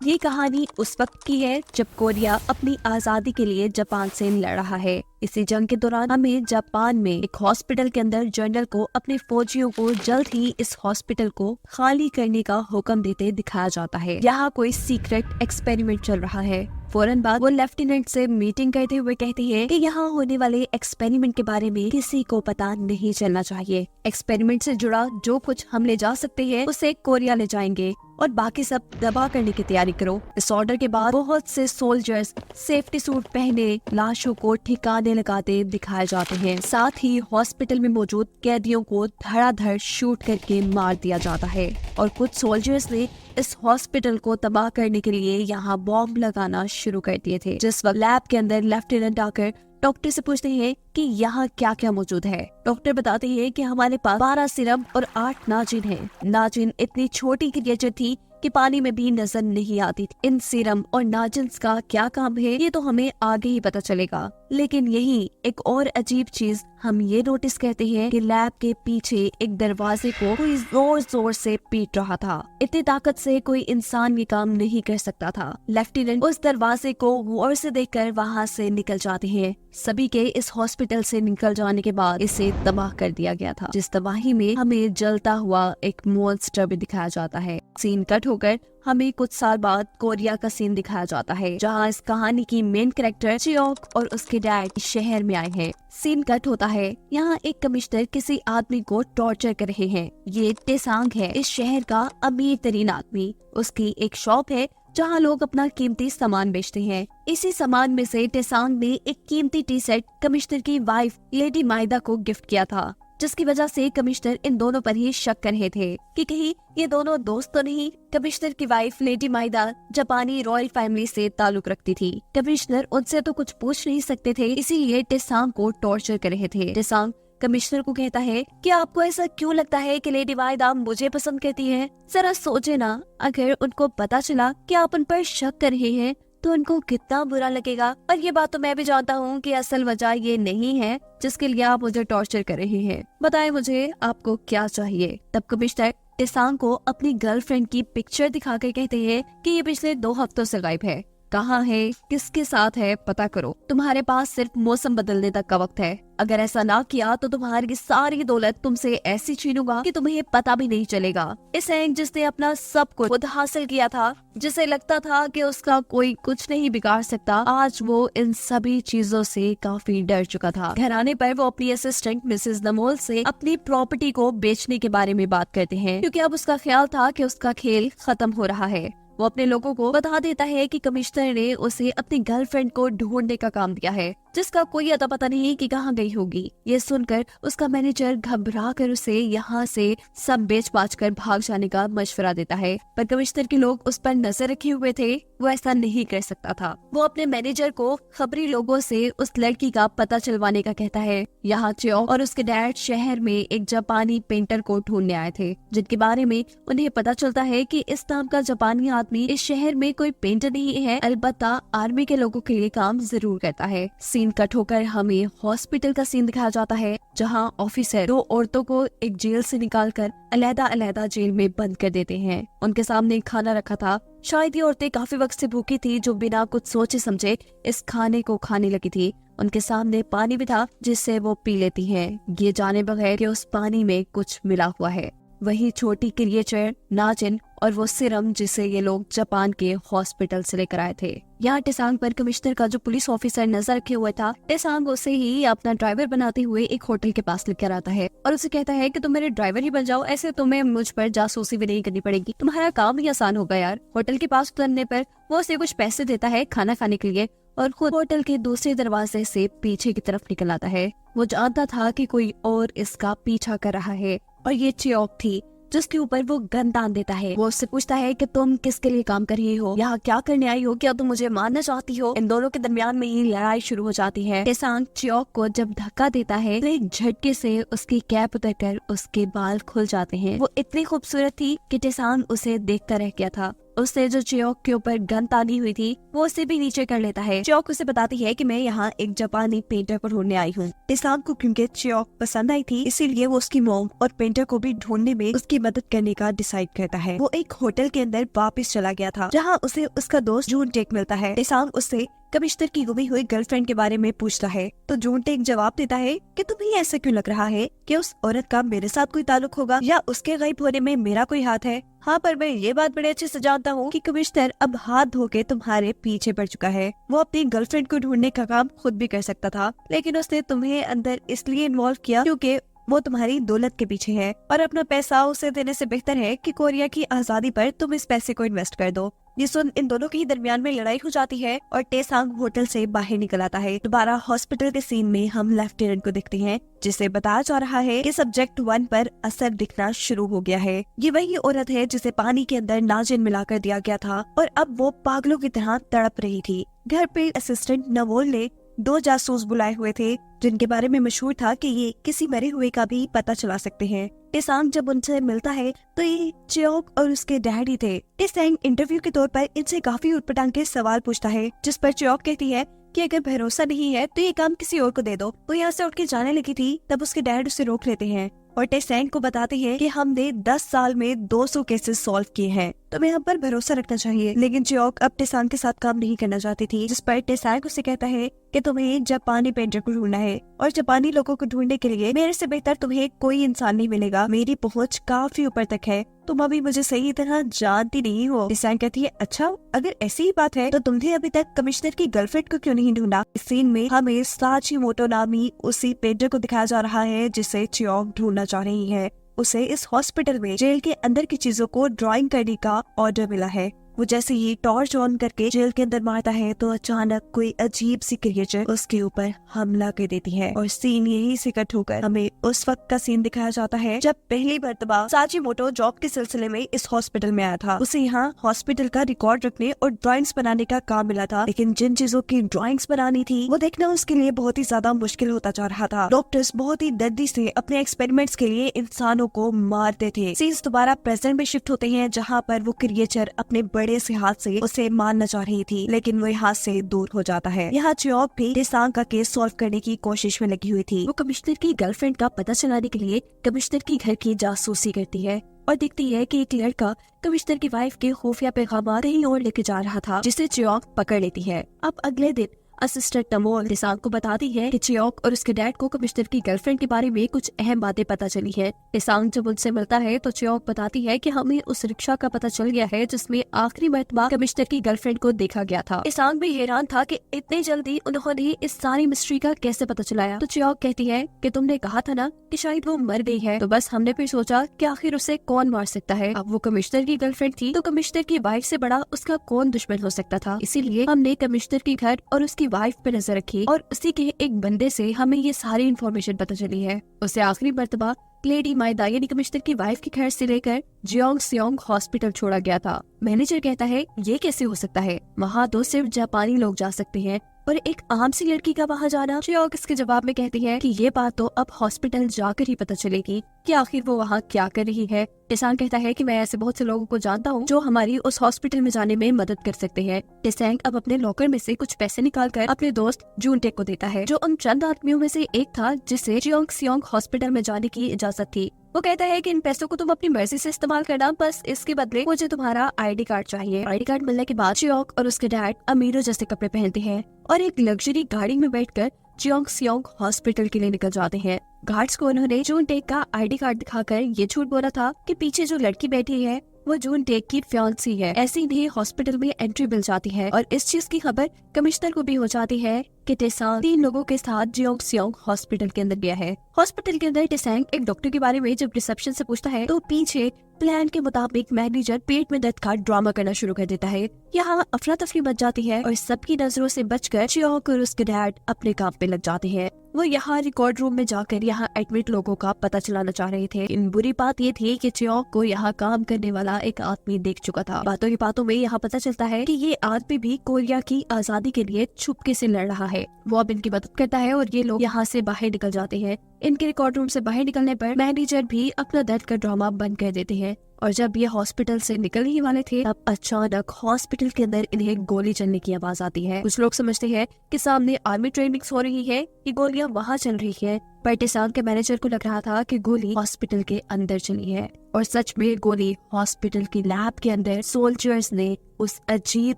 ये कहानी उस वक्त की है जब कोरिया अपनी आजादी के लिए जापान से लड़ रहा है। इसी जंग के दौरान हमें जापान में एक हॉस्पिटल के अंदर जनरल को अपने फौजियों को जल्द ही इस हॉस्पिटल को खाली करने का हुक्म देते दिखाया जाता है। यहाँ कोई सीक्रेट एक्सपेरिमेंट चल रहा है। फौरन बाद वो लेफ्टिनेंट से मीटिंग करते हुए कहते हैं कि यहाँ होने वाले एक्सपेरिमेंट के बारे में किसी को पता नहीं चलना चाहिए। एक्सपेरिमेंट से जुड़ा जो कुछ हम ले जा सकते हैं उसे कोरिया ले जाएंगे और बाकी सब दबा करने की तैयारी करो। इस ऑर्डर के बाद बहुत से सोल्जर्स सेफ्टी सूट पहने लाशों को ठिकाने लगाते दिखाए जाते हैं। साथ ही हॉस्पिटल में मौजूद कैदियों को धड़ाधड़ शूट करके मार दिया जाता है और कुछ सोल्जर्स ने इस हॉस्पिटल को तबाह करने के लिए यहाँ बॉम्ब लगाना शुरू कर दिए थे। जिस वक्त लैब के अंदर लेफ्टिनेंट आकर डॉक्टर से पूछते हैं कि यहाँ क्या क्या मौजूद है। डॉक्टर बताते हैं कि हमारे पास 12 सीरम और 8 नाजिन हैं। नाजिन इतनी छोटी क्रिएचर थी कि पानी में भी नजर नहीं आती थी। इन सीरम और नाजिन्स का क्या काम है ये तो हमें आगे ही पता चलेगा। लेकिन यही एक और अजीब चीज हम ये नोटिस करते हैं कि लैब के पीछे एक दरवाजे को कोई जोर जोर से पीट रहा था। इतनी ताकत से कोई इंसान ये काम नहीं कर सकता था। लेफ्टिनेंट उस दरवाजे को गौर से देखकर वहाँ से निकल जाते हैं। सभी के इस हॉस्पिटल से निकल जाने के बाद इसे तबाह कर दिया गया था। जिस तबाही में हमें जलता हुआ एक मॉन्स्टर भी दिखाया जाता है। सीन कट होकर हमें कुछ साल बाद कोरिया का सीन दिखाया जाता है, जहां इस कहानी की मेन कैरेक्टर चियोक और उसके डैड शहर में आए हैं। सीन कट होता है। यहाँ एक कमिश्नर किसी आदमी को टॉर्चर कर रहे हैं। ये टेसांग है, इस शहर का अमीर तरीन आदमी। उसकी एक शॉप है जहाँ लोग अपना कीमती सामान बेचते हैं। इसी सामान में से टेसांग ने एक कीमती टी सेट कमिश्नर की वाइफ लेडी माइदा को गिफ्ट किया था, जिसकी वजह से कमिश्नर इन दोनों पर ही शक कर रहे थे कि कहीं ये दोनों दोस्त तो नहीं। कमिश्नर की वाइफ लेडी माइदा जापानी रॉयल फैमिली से ताल्लुक रखती थी। कमिश्नर उनसे तो कुछ पूछ नहीं सकते थे, इसीलिए टेसांग को टॉर्चर कर रहे थे। टेसांग कमिश्नर को कहता है कि आपको ऐसा क्यों लगता है कि लेडी माइदा मुझे पसंद करती है? जरा सोचे ना, अगर उनको पता चला कि आप उन पर शक कर रहे हैं तो उनको कितना बुरा लगेगा। और ये बात तो मैं भी जानता हूँ कि असल वजह ये नहीं है जिसके लिए आप मुझे टॉर्चर कर रहे हैं। बताएं मुझे आपको क्या चाहिए। तब कमिश्नर टेसांग को अपनी गर्लफ्रेंड की पिक्चर दिखाकर कहते हैं कि ये पिछले 2 हफ्तों से गायब है। कहाँ है, किसके साथ है, पता करो। तुम्हारे पास सिर्फ मौसम बदलने तक का वक्त है। अगर ऐसा ना किया तो तुम्हारी सारी दौलत तुमसे ऐसी छीनूंगा कि तुम्हें पता भी नहीं चलेगा। इस हैंग जिसने अपना सब कुछ खुद हासिल किया था, जिसे लगता था कि उसका कोई कुछ नहीं बिगाड़ सकता, आज वो इन सभी चीजों से काफी डर चुका था। घर आने पर वो अपनी असिस्टेंट मिसेस नमोल से अपनी प्रॉपर्टी को बेचने के बारे में बात करते हैं, क्योंकि अब उसका ख्याल था कि उसका खेल खत्म हो रहा है। वो अपने लोगों को बता देता है कि कमिश्नर ने उसे अपनी गर्लफ्रेंड को ढूंढने का काम दिया है, जिसका कोई अता पता नहीं कि कहाँ गई होगी। ये सुनकर उसका मैनेजर घबरा कर उसे यहाँ से सब बेच बाच कर भाग जाने का मशवरा देता है, पर कमिश्नर के लोग उस पर नजर रखे हुए थे। वो ऐसा नहीं कर सकता था। वो अपने मैनेजर को खबरी लोगों से उस लड़की का पता चलवाने का कहता है। यहाँ चियो और उसके डैड शहर में एक जापानी पेंटर को ढूंढने आए थे, जिनके बारे में उन्हें पता चलता है कि इस नाम का जापानी आदमी इस शहर में कोई पेंटर नहीं है, अलबत्ता आर्मी के लोगों के लिए काम जरूर करता है। सीन कट होकर हमें हॉस्पिटल का सीन दिखाया जाता है, जहाँ ऑफिसर 2 औरतों को एक जेल से निकालकर अलग-अलग जेल में बंद कर देते हैं। उनके सामने खाना रखा था। शायद ये औरतें काफी वक्त से भूखी थी, जो बिना कुछ सोचे समझे इस खाने को खाने लगी थी। उनके सामने पानी भी था, जिससे वो पी लेती हैं, ये जाने बगैर कि उस पानी में कुछ मिला हुआ है। वही छोटी क्रिएचर नाजिन और वो सिरम जिसे ये लोग जापान के हॉस्पिटल से लेकर आए थे। यहाँ टेसांग पर कमिश्नर का जो पुलिस ऑफिसर नजर रखे हुआ था, टेसांग उसे ही अपना ड्राइवर बनाते हुए एक होटल के पास लेकर आता है और उसे कहता है कि तुम मेरे ड्राइवर ही बन जाओ, ऐसे तुम्हें मुझ पर जासूसी भी नहीं करनी पड़ेगी, तुम्हारा काम ही आसान होगा यार। होटल के पास उतरने पर वो उसे कुछ पैसे देता है खाना खाने के लिए और खुद होटल के दूसरे दरवाजे से पीछे की तरफ निकल आता है। वो जानता था कि कोई और इसका पीछा कर रहा है और ये चियोक थी, जिसके ऊपर वो गन तान देता है। वो उससे पूछता है कि तुम किसके लिए काम कर रही हो, यहाँ क्या करने आई हो, क्या तुम मुझे मारना चाहती हो? इन दोनों के दरमियान में ही लड़ाई शुरू हो जाती है। टेसांग चियोक को जब धक्का देता है तो एक झटके से उसकी कैप उतरकर उसके बाल खुल जाते हैं। वो इतनी खूबसूरत थी कि टेसांग उसे देखता रह गया था। उससे जो चियोक के ऊपर गन तानी हुई थी वो उसे भी नीचे कर लेता है। चियोक उसे बताती है कि मैं यहाँ एक जापानी पेंटर को ढूंढने आई हूँ। टेसांग को क्योंकि चियोक पसंद आई थी इसीलिए वो उसकी मॉम और पेंटर को भी ढूंढने में उसकी मदद करने का डिसाइड करता है। वो एक होटल के अंदर वापस चला गया था जहाँ उसे उसका दोस्त जून टेक मिलता है। टेसांग उससे कमिश्नर की गुमी हुई गर्लफ्रेंड के बारे में पूछता है तो जून टेक जवाब देता है कि तुम्हें ऐसा क्यों लग रहा है कि उस औरत का मेरे साथ कोई ताल्लुक होगा या उसके गायब होने में मेरा कोई हाथ है। हाँ, पर मैं ये बात बड़े अच्छे से जानता हूँ कि कमिश्नर अब हाथ धो के तुम्हारे पीछे पड़ चुका है। वो अपनी गर्लफ्रेंड को ढूंढने का काम खुद भी कर सकता था, लेकिन उसने तुम्हें अंदर इसलिए इन्वॉल्व किया क्योंकि वो तुम्हारी दौलत के पीछे है और अपना पैसा उसे देने से बेहतर है कि कोरिया की आजादी पर तुम इस पैसे को इन्वेस्ट कर दो। ये सुन इन दोनों के ही दरमियान में लड़ाई हो जाती है और टेसांग होटल से बाहर निकल आता है। दोबारा हॉस्पिटल के सीन में हम लेफ्टिनेंट को देखते हैं जिसे बताया जा रहा है कि सब्जेक्ट 1 पर असर दिखना शुरू हो गया है। ये वही औरत है जिसे पानी के अंदर नाजिन मिलाकर दिया गया था और अब वो पागलों की तरह तड़प रही थी। घर पे असिस्टेंट नवोल ने 2 जासूस बुलाए हुए थे जिनके बारे में मशहूर था कि ये किसी मरे हुए का भी पता चला सकते हैं। टेसांग जब उनसे मिलता है तो ये चियोक और उसके डैडी थे। टेसांग इंटरव्यू के तौर पर इनसे काफी उटपटांग के सवाल पूछता है जिस पर चियोक कहती है कि अगर भरोसा नहीं है तो ये काम किसी और को दे दो। वो यहाँ से उठ के जाने लगी थी तब उसके डैड उसे रोक लेते हैं और टेसांग को बताते हैं कि हमने 10 साल में 200 केसेस सॉल्व किए हैं, तुम्हें हम पर भरोसा रखना चाहिए। लेकिन चियोक अब टेसांग के साथ काम नहीं करना चाहती थी, जिस पर टेसांग उसे कहता है कि तुम्हें जापानी पेंटर को ढूंढना है और जापानी लोगों को ढूंढने के लिए मेरे से बेहतर तुम्हें कोई इंसान नहीं मिलेगा। मेरी पहुंच काफी ऊपर तक है, तुम अभी मुझे सही तरह जानती नहीं हो। टेसांग कहती है अच्छा, अगर ऐसी ही बात है तो तुमने अभी तक कमिश्नर की गर्लफ्रेंड को क्यों नहीं ढूंढा। इस सीन में हमें साचिमोटो नामी उसी पेंटर को दिखाया जा रहा है जिसे चियोक ढूंढना चाह रही है। उसे इस हॉस्पिटल में जेल के अंदर की चीजों को ड्राइंग करने का ऑर्डर मिला है। वो जैसे ही टॉर्च ऑन करके जेल के अंदर मारता है तो अचानक कोई अजीब सी क्रिएचर उसके ऊपर हमला कर देती है और सीन यही से कट होकर हमें उस वक्त का सीन दिखाया जाता है जब पहली मर्तबा साचिमोटो जॉब के सिलसिले में इस हॉस्पिटल में आया था। उसे यहाँ हॉस्पिटल का रिकॉर्ड रखने और ड्राइंग्स बनाने का काम मिला था, लेकिन जिन चीजों की ड्राइंग्स बनानी थी वो देखना उसके लिए बहुत ही ज्यादा मुश्किल होता जा रहा था। डॉक्टर्स बहुत ही दर्दी से अपने एक्सपेरिमेंट्स के लिए इंसानों को मारते थे। सीन्स दोबारा प्रेजेंट में शिफ्ट होते हैं जहाँ पर वो क्रिएचर अपने बड़े से हाथ से उसे मारना चाह रही थी, लेकिन वो हाथ से दूर हो जाता है। यहाँ चियोक भी टेसांग का केस सॉल्व करने की कोशिश में लगी हुई थी। वो कमिश्नर की गर्लफ्रेंड का पता चलाने के लिए कमिश्नर की घर की जासूसी करती है और देखती है कि एक लड़का कमिश्नर की वाइफ के खुफिया पैगाम कहीं और लेके जा रहा था, जिसे चियोक पकड़ लेती है। अब अगले दिन असिस्टेंट नवोल टेसांग को बताती है कि चियोक और उसके डैड को कमिश्नर की गर्लफ्रेंड के बारे में कुछ अहम बातें पता चली है। टेसांग जब उनसे मिलता है तो चियोक बताती है कि हमें उस रिक्शा का पता चल गया है जिसमें आखिरी मर्तबा कमिश्नर की गर्लफ्रेंड को देखा गया था। टेसांग भी हैरान था कि इतनी जल्दी उन्होंने इस सारी मिस्ट्री का कैसे पता चलाया। तो चियोक कहती है कि तुमने कहा था ना कि शायद वो मर गई है, तो बस हमने फिर सोचा कि आखिर उसे कौन मार सकता है। अब वो कमिश्नर की गर्लफ्रेंड थी तो कमिश्नर की वाइफ से बड़ा उसका कौन दुश्मन हो सकता था। इसीलिए हमने कमिश्नर की घर और उसकी वाइफ पे नजर रखी और उसी के एक बंदे से हमें ये सारी इन्फॉर्मेशन पता चली है। उसे आखिरी मर्तबा लेडी माइदा यानी कमिश्नर की वाइफ के घर से लेकर जियोंग हॉस्पिटल छोड़ा गया था। मैनेजर कहता है ये कैसे हो सकता है, वहाँ तो सिर्फ जापानी लोग जा सकते हैं और एक आम सी लड़की का वहाँ जाना। चियोक इसके जवाब में कहती है कि ये बात तो अब हॉस्पिटल जाकर ही पता चलेगी कि आखिर वो वहाँ क्या कर रही है। टेसांग कहता है कि मैं ऐसे बहुत से लोगों को जानता हूँ जो हमारी उस हॉस्पिटल में जाने में मदद कर सकते हैं। टेसांग अब अपने लॉकर में से कुछ पैसे निकालकर अपने दोस्त जून टेक को देता है, जो उन चंद आदमियों में से एक था जिसे जियोंग हॉस्पिटल में जाने की इजाजत थी। वो कहता है कि इन पैसों को तुम अपनी मर्जी से इस्तेमाल करना, बस इसके बदले मुझे तुम्हारा आईडी कार्ड चाहिए। आईडी कार्ड मिलने के बाद चियोक और उसके डैड अमीरों जैसे कपड़े पहनते हैं और एक लग्जरी गाड़ी में बैठकर जियोंग हॉस्पिटल के लिए निकल जाते हैं। गार्ड्स को उन्होंने जून टेक का आईडी कार्ड दिखाकर ये झूठ बोला था कि पीछे जो लड़की बैठी है वो जून टेक की फियांसी है। ऐसे ही हॉस्पिटल में एंट्री मिल जाती है और इस चीज की खबर कमिश्नर को भी हो जाती है कि टेसांग 3 लोगों के साथ जियोंग हॉस्पिटल के अंदर गया है। हॉस्पिटल के अंदर टेसांग एक डॉक्टर के बारे में जब रिसेप्शन से पूछता है तो पीछे प्लान के मुताबिक मैनेजर पेट में दर्द का ड्रामा करना शुरू कर देता है। यहाँ अफरा तफरी मच जाती है और सबकी नजरों से बचकर चियोक और उसके डैड अपने काम पे लग जाते हैं। वो यहाँ रिकॉर्ड रूम में जाकर यहाँ एडमिट लोगों का पता चलाना चाह रहे थे। इन बुरी बात ये थी कि चियोक को यहाँ काम करने वाला एक आदमी देख चुका था। बातों की बातों में यहाँ पता चलता है कि ये आदमी भी कोरिया की आजादी के लिए छुपके से लड़ रहा है। वो अब इनकी मदद करता है और ये लोग यहाँ से बाहर निकल जाते हैं। इनके रिकॉर्ड रूम से बाहर निकलने पर मैनेजर भी अपना दर्द का ड्रामा बंद कर देते हैं और जब ये हॉस्पिटल से निकलने ही वाले थे तब अचानक हॉस्पिटल के अंदर इन्हें गोली चलने की आवाज आती है। कुछ लोग समझते हैं कि सामने आर्मी ट्रेनिंग्स हो रही है, कि गोलियां वहां चल रही है, पर टेसांग के मैनेजर को लग रहा था कि गोली हॉस्पिटल के अंदर चली है और सच में गोली हॉस्पिटल की लैब के अंदर सोल्जर्स ने उस अजीब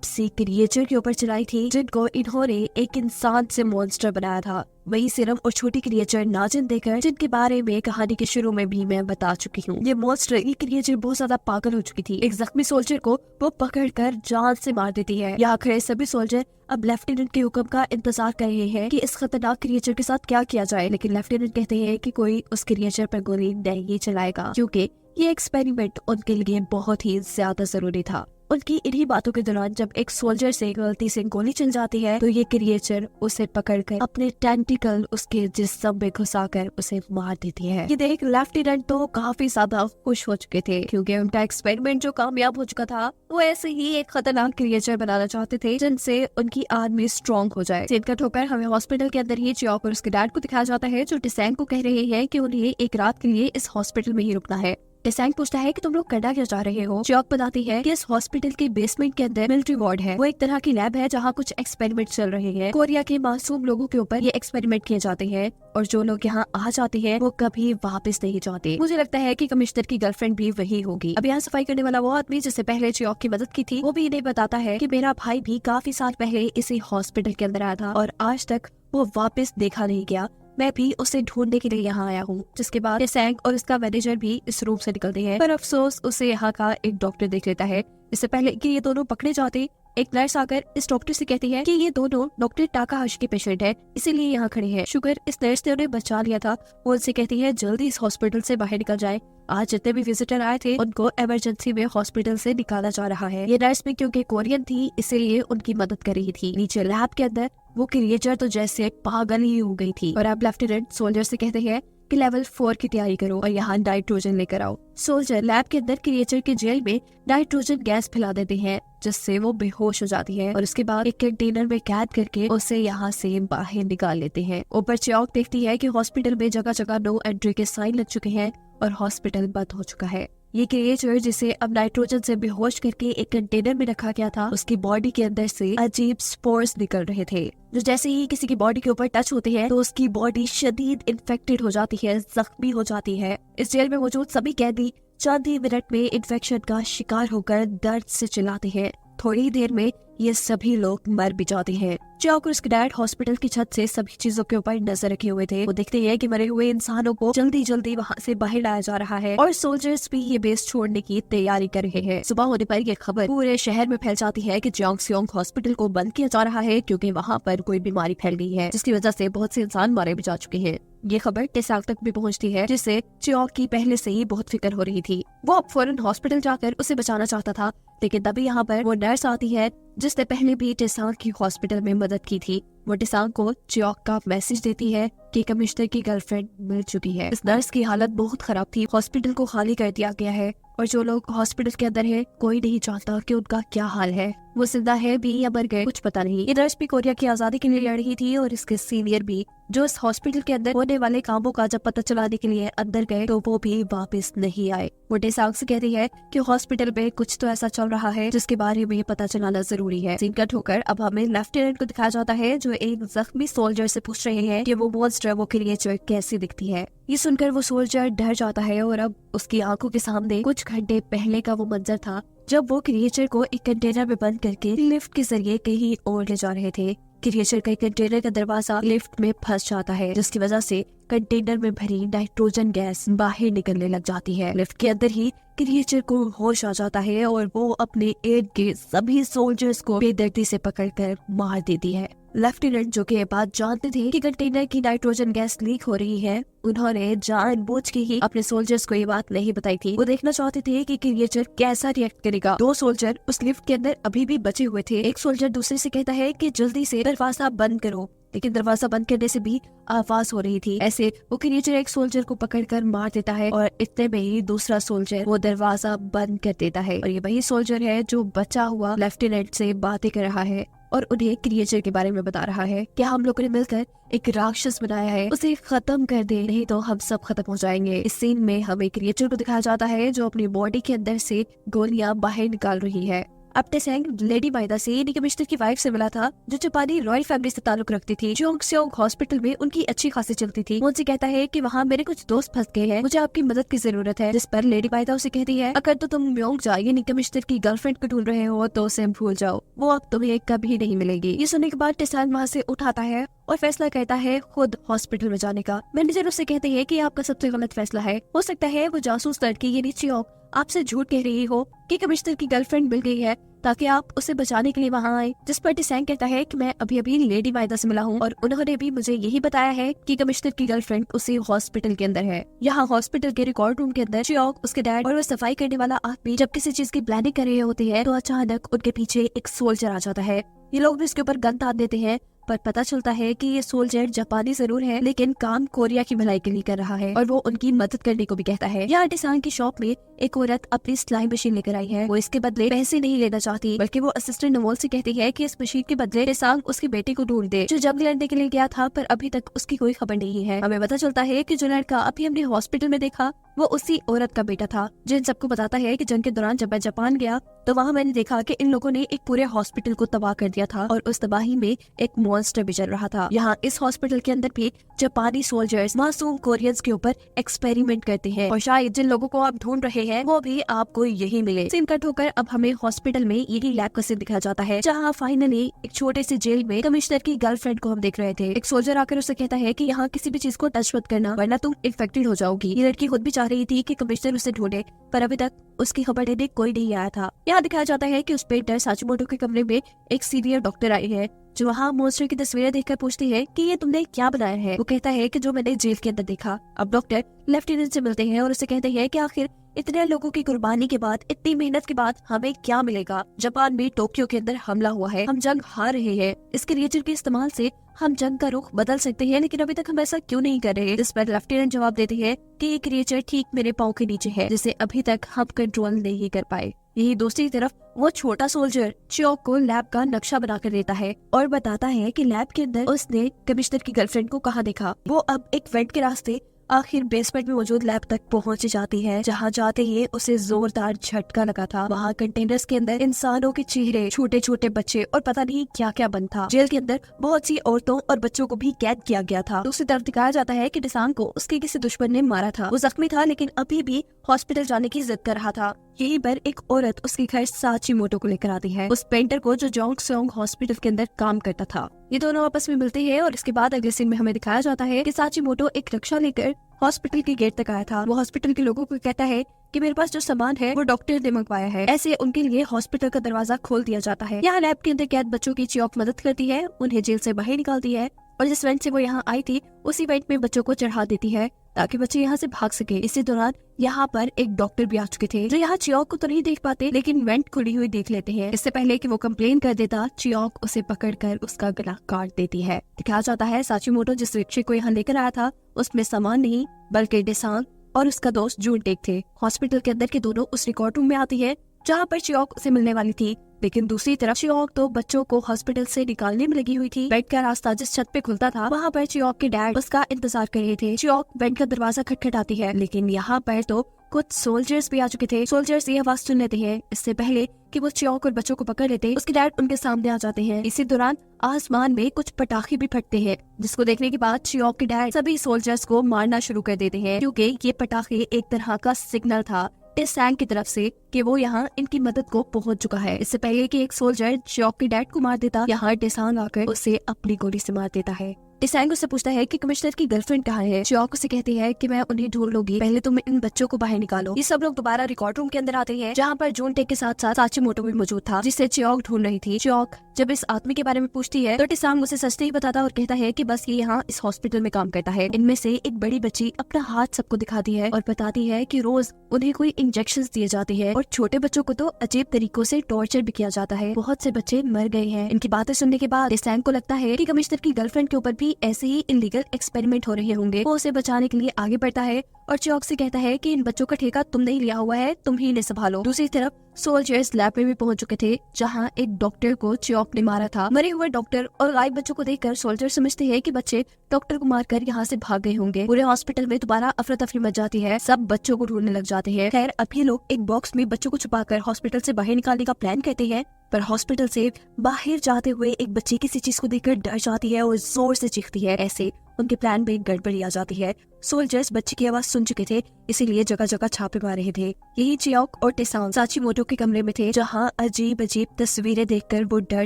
सी क्रिएचर के ऊपर चलाई थी जिनको इन्होंने एक इंसान से मॉन्स्टर बनाया था। वही सिर्फ और छोटी क्रिएचर नाजिन देकर जिनके बारे में कहानी के शुरू में भी मैं बता चुकी हूँ। ये मॉन्स्टर, ये क्रिएचर बहुत ज्यादा पागल हो चुकी थी। एक जख्मी सोल्जर को वो पकड़कर जान से मार देती है। यहाँ खड़े सभी सोल्जर अब लेफ्टिनेंट के हुक्म का इंतजार कर रहे हैं कि इस खतरनाक क्रिएचर के साथ क्या किया जाए, लेकिन लेफ्टिनेंट कहते हैं कि कोई उस क्रिएचर पर गोली नहीं चलाएगा क्योंकि ये एक्सपेरिमेंट उनके लिए बहुत ही ज्यादा जरूरी था। उनकी इन्हीं बातों के दौरान जब एक सोल्जर से गलती से गोली चल जाती है तो ये क्रिएचर उसे पकड़कर अपने टेंटिकल उसके जिस्म में घुसाकर उसे मार देती है। ये देख लेफ्टिनेंट तो काफी ज्यादा खुश हो चुके थे क्योंकि उनका एक्सपेरिमेंट जो कामयाब हो चुका था वो ऐसे ही एक खतरनाक क्रिएचर बनाना चाहते थे जिनसे उनकी आर्मी स्ट्रॉन्ग हो जाए। सीन का ठोकर हमें हॉस्पिटल के अंदर ही चियोक और उसके डैड को दिखाया जाता है जो टेसांग को कह रहे हैं कि उन्हें एक रात के लिए इस हॉस्पिटल में ही रुकना है। टेसांग पूछता है कि तुम लोग करना क्या चाह रहे हो। चियोक बताती है कि इस हॉस्पिटल के बेसमेंट के अंदर मिलिट्री वार्ड है। वो एक तरह की लैब है जहाँ कुछ एक्सपेरिमेंट चल रहे हैं। कोरिया के मासूम लोगों के ऊपर ये एक्सपेरिमेंट किए जाते हैं और जो लोग यहाँ आ जाते हैं वो कभी वापस नहीं जाते। मुझे लगता है कि कमिश्नर की गर्लफ्रेंड भी वही होगी। अब यहाँ सफाई करने वाला वो आदमी जिससे पहले चियोक की मदद की थी वो भी इन्हें बताता है कि मेरा भाई भी काफी साल पहले इसी हॉस्पिटल के अंदर आया था और आज तक वो वापस देखा नहीं गया। मैं भी उसे ढूंढने के लिए यहाँ आया हूँ। जिसके बाद टेसांग और उसका मैनेजर भी इस रूम से निकलते हैं, पर अफसोस उसे यहाँ का एक डॉक्टर देख लेता है। इससे पहले कि ये दोनों पकड़े जाते एक नर्स आकर इस डॉक्टर से कहती है कि ये दोनों डॉक्टर टाकाहाशी के पेशेंट है, इसीलिए यहाँ खड़े हैं। शुक्र इस नर्स ने उन्हें बचा लिया था। वो उनसे कहती है जल्दी इस हॉस्पिटल से बाहर निकल जाए। आज जितने भी विजिटर आए थे उनको इमरजेंसी में हॉस्पिटल से निकाला जा रहा है। ये नर्स भी क्योंकि कोरियन थी इसीलिए उनकी मदद कर रही थी। नीचे लैब के अंदर वो क्रिएचर तो जैसे पागल ही हो गई थी और अब लेफ्टिनेंट सोल्जर से कहते हैं कि लेवल 4 की तैयारी करो और यहाँ नाइट्रोजन लेकर आओ। सोल्जर लैब के अंदर क्रिएचर के जेल में नाइट्रोजन गैस फैला देते हैं जिससे वो बेहोश हो जाती है और उसके बाद एक कंटेनर में कैद करके उसे यहाँ से बाहर निकाल लेते हैं। ऊपर चियोक देखती है कि हॉस्पिटल में जगह जगह नो एंट्री के साइन लग चुके हैं और हॉस्पिटल बंद हो चुका है। ये क्रिएचर जिसे अब नाइट्रोजन से बेहोश करके एक कंटेनर में रखा गया था उसकी बॉडी के अंदर से अजीब स्पोर्स निकल रहे थे जो जैसे ही किसी की बॉडी के ऊपर टच होते हैं तो उसकी बॉडी शदीद इन्फेक्टेड हो जाती है, जख्मी हो जाती है। इस जेल में मौजूद सभी कैदी चंद ही मिनट में इन्फेक्शन का शिकार होकर दर्द से चिल्लाते हैं। थोड़ी देर में ये सभी लोग मर भी जाते हैं। चियोक और उसके डैड हॉस्पिटल की छत से सभी चीजों के ऊपर नजर रखे हुए थे। वो देखते हैं कि मरे हुए इंसानों को जल्दी जल्दी वहाँ से बाहर लाया जा रहा है और सोल्जर्स भी ये बेस छोड़ने की तैयारी कर रहे हैं। सुबह होने पर ये खबर पूरे शहर में फैल जाती है कि जियोंगस्योंग हॉस्पिटल को बंद किया जा रहा है क्योंकि वहाँ पर कोई बीमारी फैल गई है जिसकी वजह से बहुत से इंसान मारे भी जा चुके हैं। ये खबर टेसांग तक भी पहुंचती है जिससे चियोक की पहले से ही बहुत फिक्र हो रही थी। वो अब फौरन हॉस्पिटल जाकर उसे बचाना चाहता था लेकिन तभी यहाँ पर वो नर्स आती है जिसने पहले भी टेसांग की हॉस्पिटल में मदद की थी। वो टेसांग को चियोक का मैसेज देती है कि कमिश्नर की गर्लफ्रेंड मिल चुकी है। इस नर्स की हालत बहुत खराब थी। हॉस्पिटल को खाली कर दिया गया है और जो लोग हॉस्पिटल के अंदर है कोई नहीं जानता कि उनका क्या हाल है, वो जिंदा है भी या मर गए, कुछ पता नहीं। ये नर्स भी कोरिया की आजादी के लिए लड़ रही थी और इसके सीनियर भी जो इस हॉस्पिटल के अंदर होने वाले कामों का जब पता चलाने के लिए अंदर गए तो वो भी वापस नहीं आए। वो टेसांग से कहती है कि हॉस्पिटल में कुछ तो ऐसा चल रहा है जिसके बारे में पता चलाना जरूरी है। सीन कट होकर अब हमें लेफ्टिनेंट को दिखाया जाता है जो एक जख्मी सोल्जर से पूछ रहे हैं कि वो मॉन्स्टर वो क्रिएचर कैसी दिखती है। ये सुनकर वो सोल्जर डर जाता है और अब उसकी आंखों के सामने कुछ घंटे पहले का वो मंजर था जब वो क्रिएचर को एक कंटेनर में बंद करके लिफ्ट के जरिए कहीं और ले जा रहे थे। क्रिएचर का कंटेनर का दरवाजा लिफ्ट में फंस जाता है जिसकी वजह से कंटेनर में भरी नाइट्रोजन गैस बाहर निकलने लग जाती है। लिफ्ट के अंदर ही क्रिएचर को होश आ जाता है और वो अपने एड के सभी सोल्जर्स को बेदर्दी से पकड़कर मार देती है। लेफ्टिनेंट जो कि ये बात जानते थे कि कंटेनर की नाइट्रोजन गैस लीक हो रही है, उन्होंने जानबूझ के ही अपने सोल्जर्स को ये बात नहीं बताई थी। वो देखना चाहते थे कि क्रिएचर कैसा रिएक्ट करेगा। 2 सोल्जर उस लिफ्ट के अंदर अभी भी बचे हुए थे। एक सोल्जर दूसरे से कहता है कि जल्दी से दरवाजा बंद करो, लेकिन दरवाजा बंद करने से भी आवाज हो रही थी। ऐसे वो क्रिएचर एक सोल्जर को पकड़कर मार देता है और इतने में ही दूसरा सोल्जर वो दरवाजा बंद कर देता है और ये वही सोल्जर है जो बचा हुआ लेफ्टिनेंट से बातें कर रहा है और उन्हें क्रिएचर के बारे में बता रहा है कि हम लोगों ने मिलकर एक राक्षस बनाया है, उसे खत्म कर दे, नहीं तो हम सब खत्म हो जाएंगे। इस सीन में हमें क्रिएचर को दिखाया जाता है जो अपनी बॉडी के अंदर से गोलियां बाहर निकाल रही है। अब टेसेंग लेडी माइदा से यानी कमिश्नर की वाइफ से मिला था जो जापानी रॉयल फैमिली से ताल्लुक रखती थी। जोंगसेओंग हॉस्पिटल में उनकी अच्छी खासी चलती थी। वो उनसे कहता है कि वहाँ मेरे कुछ दोस्त फंस गए हैं, मुझे आपकी मदद की जरूरत है। जिस पर लेडी माइदा उसे कहती है अगर तो तुम म्योंगजा यानी कमिश्नर की गर्लफ्रेंड को ढूंढ रहे हो तो उसे भूल जाओ, वो अब तुम्हें कभी नहीं मिलेगी। ये सुनने के बाद टेसेंग वहाँ से उठाता है और फैसला करता है खुद हॉस्पिटल में जाने का। मैनेजर उससे कहते हैं कि आपका सबसे गलत फैसला है, हो सकता है वो जासूस लड़की यानी चियोंग आपसे झूठ कह रही हो कि कमिश्नर की गर्लफ्रेंड मिल गई है ताकि आप उसे बचाने के लिए वहाँ आए। जिस पर टेसेंग कहता है कि मैं अभी अभी लेडी माइदा से मिला हूँ और उन्होंने भी मुझे यही बताया है कि कमिश्नर की गर्लफ्रेंड उसी हॉस्पिटल के अंदर है। यहाँ हॉस्पिटल के रिकॉर्ड रूम के अंदर चियोंग, उसके डैड और वो सफाई करने वाला आदमी जब किसी चीज की प्लानिंग कर रहे होते हैं तो अचानक उनके पीछे एक सोल्जर आ जाता है। ये लोग भी इसके ऊपर गन तान देते हैं पर पता चलता है कि ये सोल्जर जापानी जरूर है लेकिन काम कोरिया की भलाई के लिए कर रहा है और वो उनकी मदद करने को भी कहता है। यहाँ टेसेंग की शॉप में एक औरत अपनी सिलाई मशीन लेकर आई है। वो इसके बदले पैसे नहीं लेना चाहती बल्कि वो असिस्टेंट नमोल से कहती है कि इस मशीन के बदले टेसेंग उसके बेटे को ढूंढ दे जो जंग लड़ने के लिए गया था पर अभी तक उसकी कोई खबर नहीं है। हमें पता चलता है कि जो लड़का अभी हमने हॉस्पिटल में देखा वो उसी औरत का बेटा था जो इन सबको बताता है कि जंग के दौरान जब मैं जापान गया तो वहाँ मैंने देखा कि इन लोगों ने एक पूरे हॉस्पिटल को तबाह कर दिया था और उस तबाही में एक मॉन्स्टर भी चल रहा था। यहाँ इस हॉस्पिटल के अंदर भी जापानी सोल्जर्स मासूम कोरियंस के ऊपर एक्सपेरिमेंट करते हैं और शायद जिन लोगों को आप ढूंढ रहे हैं वो भी आपको यही मिले। सीन कट होकर अब हमें हॉस्पिटल में यही लैब का सीन दिखाया जाता है जहाँ फाइनली एक छोटे से जेल में कमिश्नर की गर्लफ्रेंड को हम देख रहे थे। एक सोल्जर आकर उसे कहता है कि यहाँ किसी भी चीज को टच मत करना वरना तुम इन्फेक्टेड हो जाओगी। ये लड़की खुद भी चाह रही थी कि कमिश्नर उसे ढूंढे पर अभी तक उसकी खबर देने कोई नहीं आया था। यहाँ दिखाया जाता है कि उस पेंटर साचिमोटो के कमरे में एक सीनियर डॉक्टर आई है जो वहाँ मॉन्स्टर की तस्वीरें देखकर पूछती है कि ये तुमने क्या बनाया है। वो कहता है कि जो मैंने जेल के अंदर देखा। अब डॉक्टर लेफ्टिनेंट से मिलते हैं और उसे कहते हैं कि आखिर इतने लोगों की कुर्बानी के बाद, इतनी मेहनत के बाद हमें क्या मिलेगा। जापान में टोक्यो के अंदर हमला हुआ है, हम जंग हार रहे हैं, इस क्रिएचर के इस्तेमाल से हम जंग का रुख बदल सकते हैं लेकिन अभी तक हम ऐसा क्यों नहीं कर रहे। इस पर लेफ्टिनेंट जवाब देते हैं कि ये क्रिएचर ठीक मेरे पाँव के नीचे है जिसे अभी तक हम कंट्रोल नहीं कर पाए। यही दूसरी तरफ वो छोटा सोल्जर चियोंग को लैब का नक्शा बनाकर देता है और बताता है कि लैब के अंदर उसने कमिश्नर की गर्लफ्रेंड को कहाँ देखा। वो अब एक वेंट के रास्ते आखिर बेसमेंट में मौजूद लैब तक पहुंच जाती है जहां जाते ही उसे जोरदार झटका लगा था। वहां कंटेनर्स के अंदर इंसानों के चेहरे, छोटे छोटे बच्चे और पता नहीं क्या क्या बंद था। जेल के अंदर बहुत सी औरतों और बच्चों को भी कैद किया गया था। दूसरी तरफ दिखाया जाता है कि टेसेंग को उसके किसी दुश्मन ने मारा था। वो जख्मी था लेकिन अभी भी हॉस्पिटल जाने की जिद कर रहा था। यहीं पर एक औरत उसके घर साचिमोटो को लेकर आती है, उस पेंटर को जो जोंगसेओंग हॉस्पिटल के अंदर काम करता था। ये दोनों आपस में मिलते हैं और इसके बाद अगले सीन में हमें दिखाया जाता है कि साचिमोटो एक रिक्शा लेकर हॉस्पिटल के गेट तक आया था। वो हॉस्पिटल के लोगों को कहता है कि मेरे पास जो सामान है वो डॉक्टर ने मंगवाया है। ऐसे उनके लिए हॉस्पिटल का दरवाजा खोल दिया जाता है। यहाँ लैब के अंदर कैद बच्चों की चियोंग मदद करती है, उन्हें जेल से बाहर निकालती है और जिस वेंट से वो यहाँ आई थी उसी वेंट में बच्चों को चढ़ा देती है ताकि बच्चे यहाँ से भाग सके। इसी दौरान यहाँ पर एक डॉक्टर भी आ चुके थे जो यहाँ चियोंग को तो नहीं देख पाते लेकिन वेंट खुली हुई देख लेते हैं। इससे पहले कि वो कंप्लेन कर देता, चियोंग उसे पकड़कर उसका गला काट देती है। दिखाया जाता है साचिमोटो जिस रिक्शे को यहाँ लेकर आया था उसमें सामान नहीं बल्कि टेसेंग और उसका दोस्त जूनटेक थे। हॉस्पिटल के अंदर के दोनों उस रिकॉर्ड रूम में आती है जहाँ पर चियोंग उसे मिलने वाली थी लेकिन दूसरी तरफ चियोंग तो बच्चों को हॉस्पिटल से निकालने में लगी हुई थी। बेड का रास्ता जिस छत पे खुलता था वहाँ पर चियोंग के डैड उसका इंतजार कर रहे थे। चियोंग बेड का दरवाजा खटखटाती है लेकिन यहाँ पर तो कुछ सोल्जर्स भी आ चुके थे। सोल्जर्स ये आवाज सुन लेते हैं। इससे पहले कि वो चियोंग और बच्चों को पकड़ लेते उसके डैड उनके सामने आ जाते हैं। इसी दौरान आसमान में कुछ पटाखे भी फटते हैं जिसको देखने के बाद चियोंग के डैड सभी सोल्जर्स को मारना शुरू कर देते हैं क्योंकि ये पटाखे एक तरह का सिग्नल था टेसेंग की तरफ से कि वो यहाँ इनकी मदद को पहुंच चुका है। इससे पहले कि एक सोल्जर चियोंग के डैड को मार देता, यहाँ टेसेंग आकर उसे अपनी गोली से मार देता है। टेसेंग उससे पूछता है कि कमिश्नर की गर्लफ्रेंड कहाँ है। चियोंग उसे कहती है कि मैं उन्हें ढूंढ लूंगी, पहले तुम इन बच्चों को बाहर निकालो। ये सब लोग दोबारा रिकॉर्ड रूम के अंदर आते हैं जहाँ पर जूनटेक के साथ साथ साचिमोटो भी मौजूद था जिसे चियोंग ढूंढ रही थी। चियोंग जब इस आदमी के बारे में पूछती है तो टेसेंग उसे सच नहीं बताता और कहता है कि बस ये यहाँ इस हॉस्पिटल में काम करता है। इनमें से एक बड़ी बच्ची अपना हाथ सबको दिखाती है और बताती है कि रोज उन्हें कोई इंजेक्शन दिए जाते हैं और छोटे बच्चों को तो अजीब तरीकों से टॉर्चर भी किया जाता है। बहुत से बच्चे मर गए हैं। इनकी बातें सुनने के बाद टेसेंग को लगता है कि कमिश्नर की गर्लफ्रेंड के ऊपर भी ऐसे ही इलीगल एक्सपेरिमेंट हो रहे होंगे। वो उसे बचाने के लिए आगे बढ़ता है और चियोंग से कहता है कि इन बच्चों का ठेका तुम नहीं लिया हुआ है, तुम ही इन्हें संभालो। दूसरी तरफ सोल्जर्स लैब में भी पहुंच चुके थे जहां एक डॉक्टर को चियोक ने मारा था। मरे हुए डॉक्टर और गायब बच्चों को देखकर सोल्जर समझते हैं कि बच्चे डॉक्टर को मारकर यहाँ से भाग गए होंगे। पूरे हॉस्पिटल में दोबारा अफरा तफरी मच जाती है, सब बच्चों को ढूंढने लग जाते हैं। खैर अब ये लोग एक बॉक्स में बच्चों को छुपाकर हॉस्पिटल से बाहर निकालने का प्लान करते हैं, पर हॉस्पिटल से बाहर जाते हुए एक बच्ची किसी चीज को देखकर डर जाती है और जोर से चीखती है। ऐसे उनके प्लान में गड़बड़ी आ जाती है। सोल्जर्स बच्ची की आवाज सुन चुके थे, इसीलिए जगह जगह छापे मार रहे थे। यही चियोक और टेसांग साचीमोटो के कमरे में थे, जहां अजीब अजीब तस्वीरें देखकर वो डर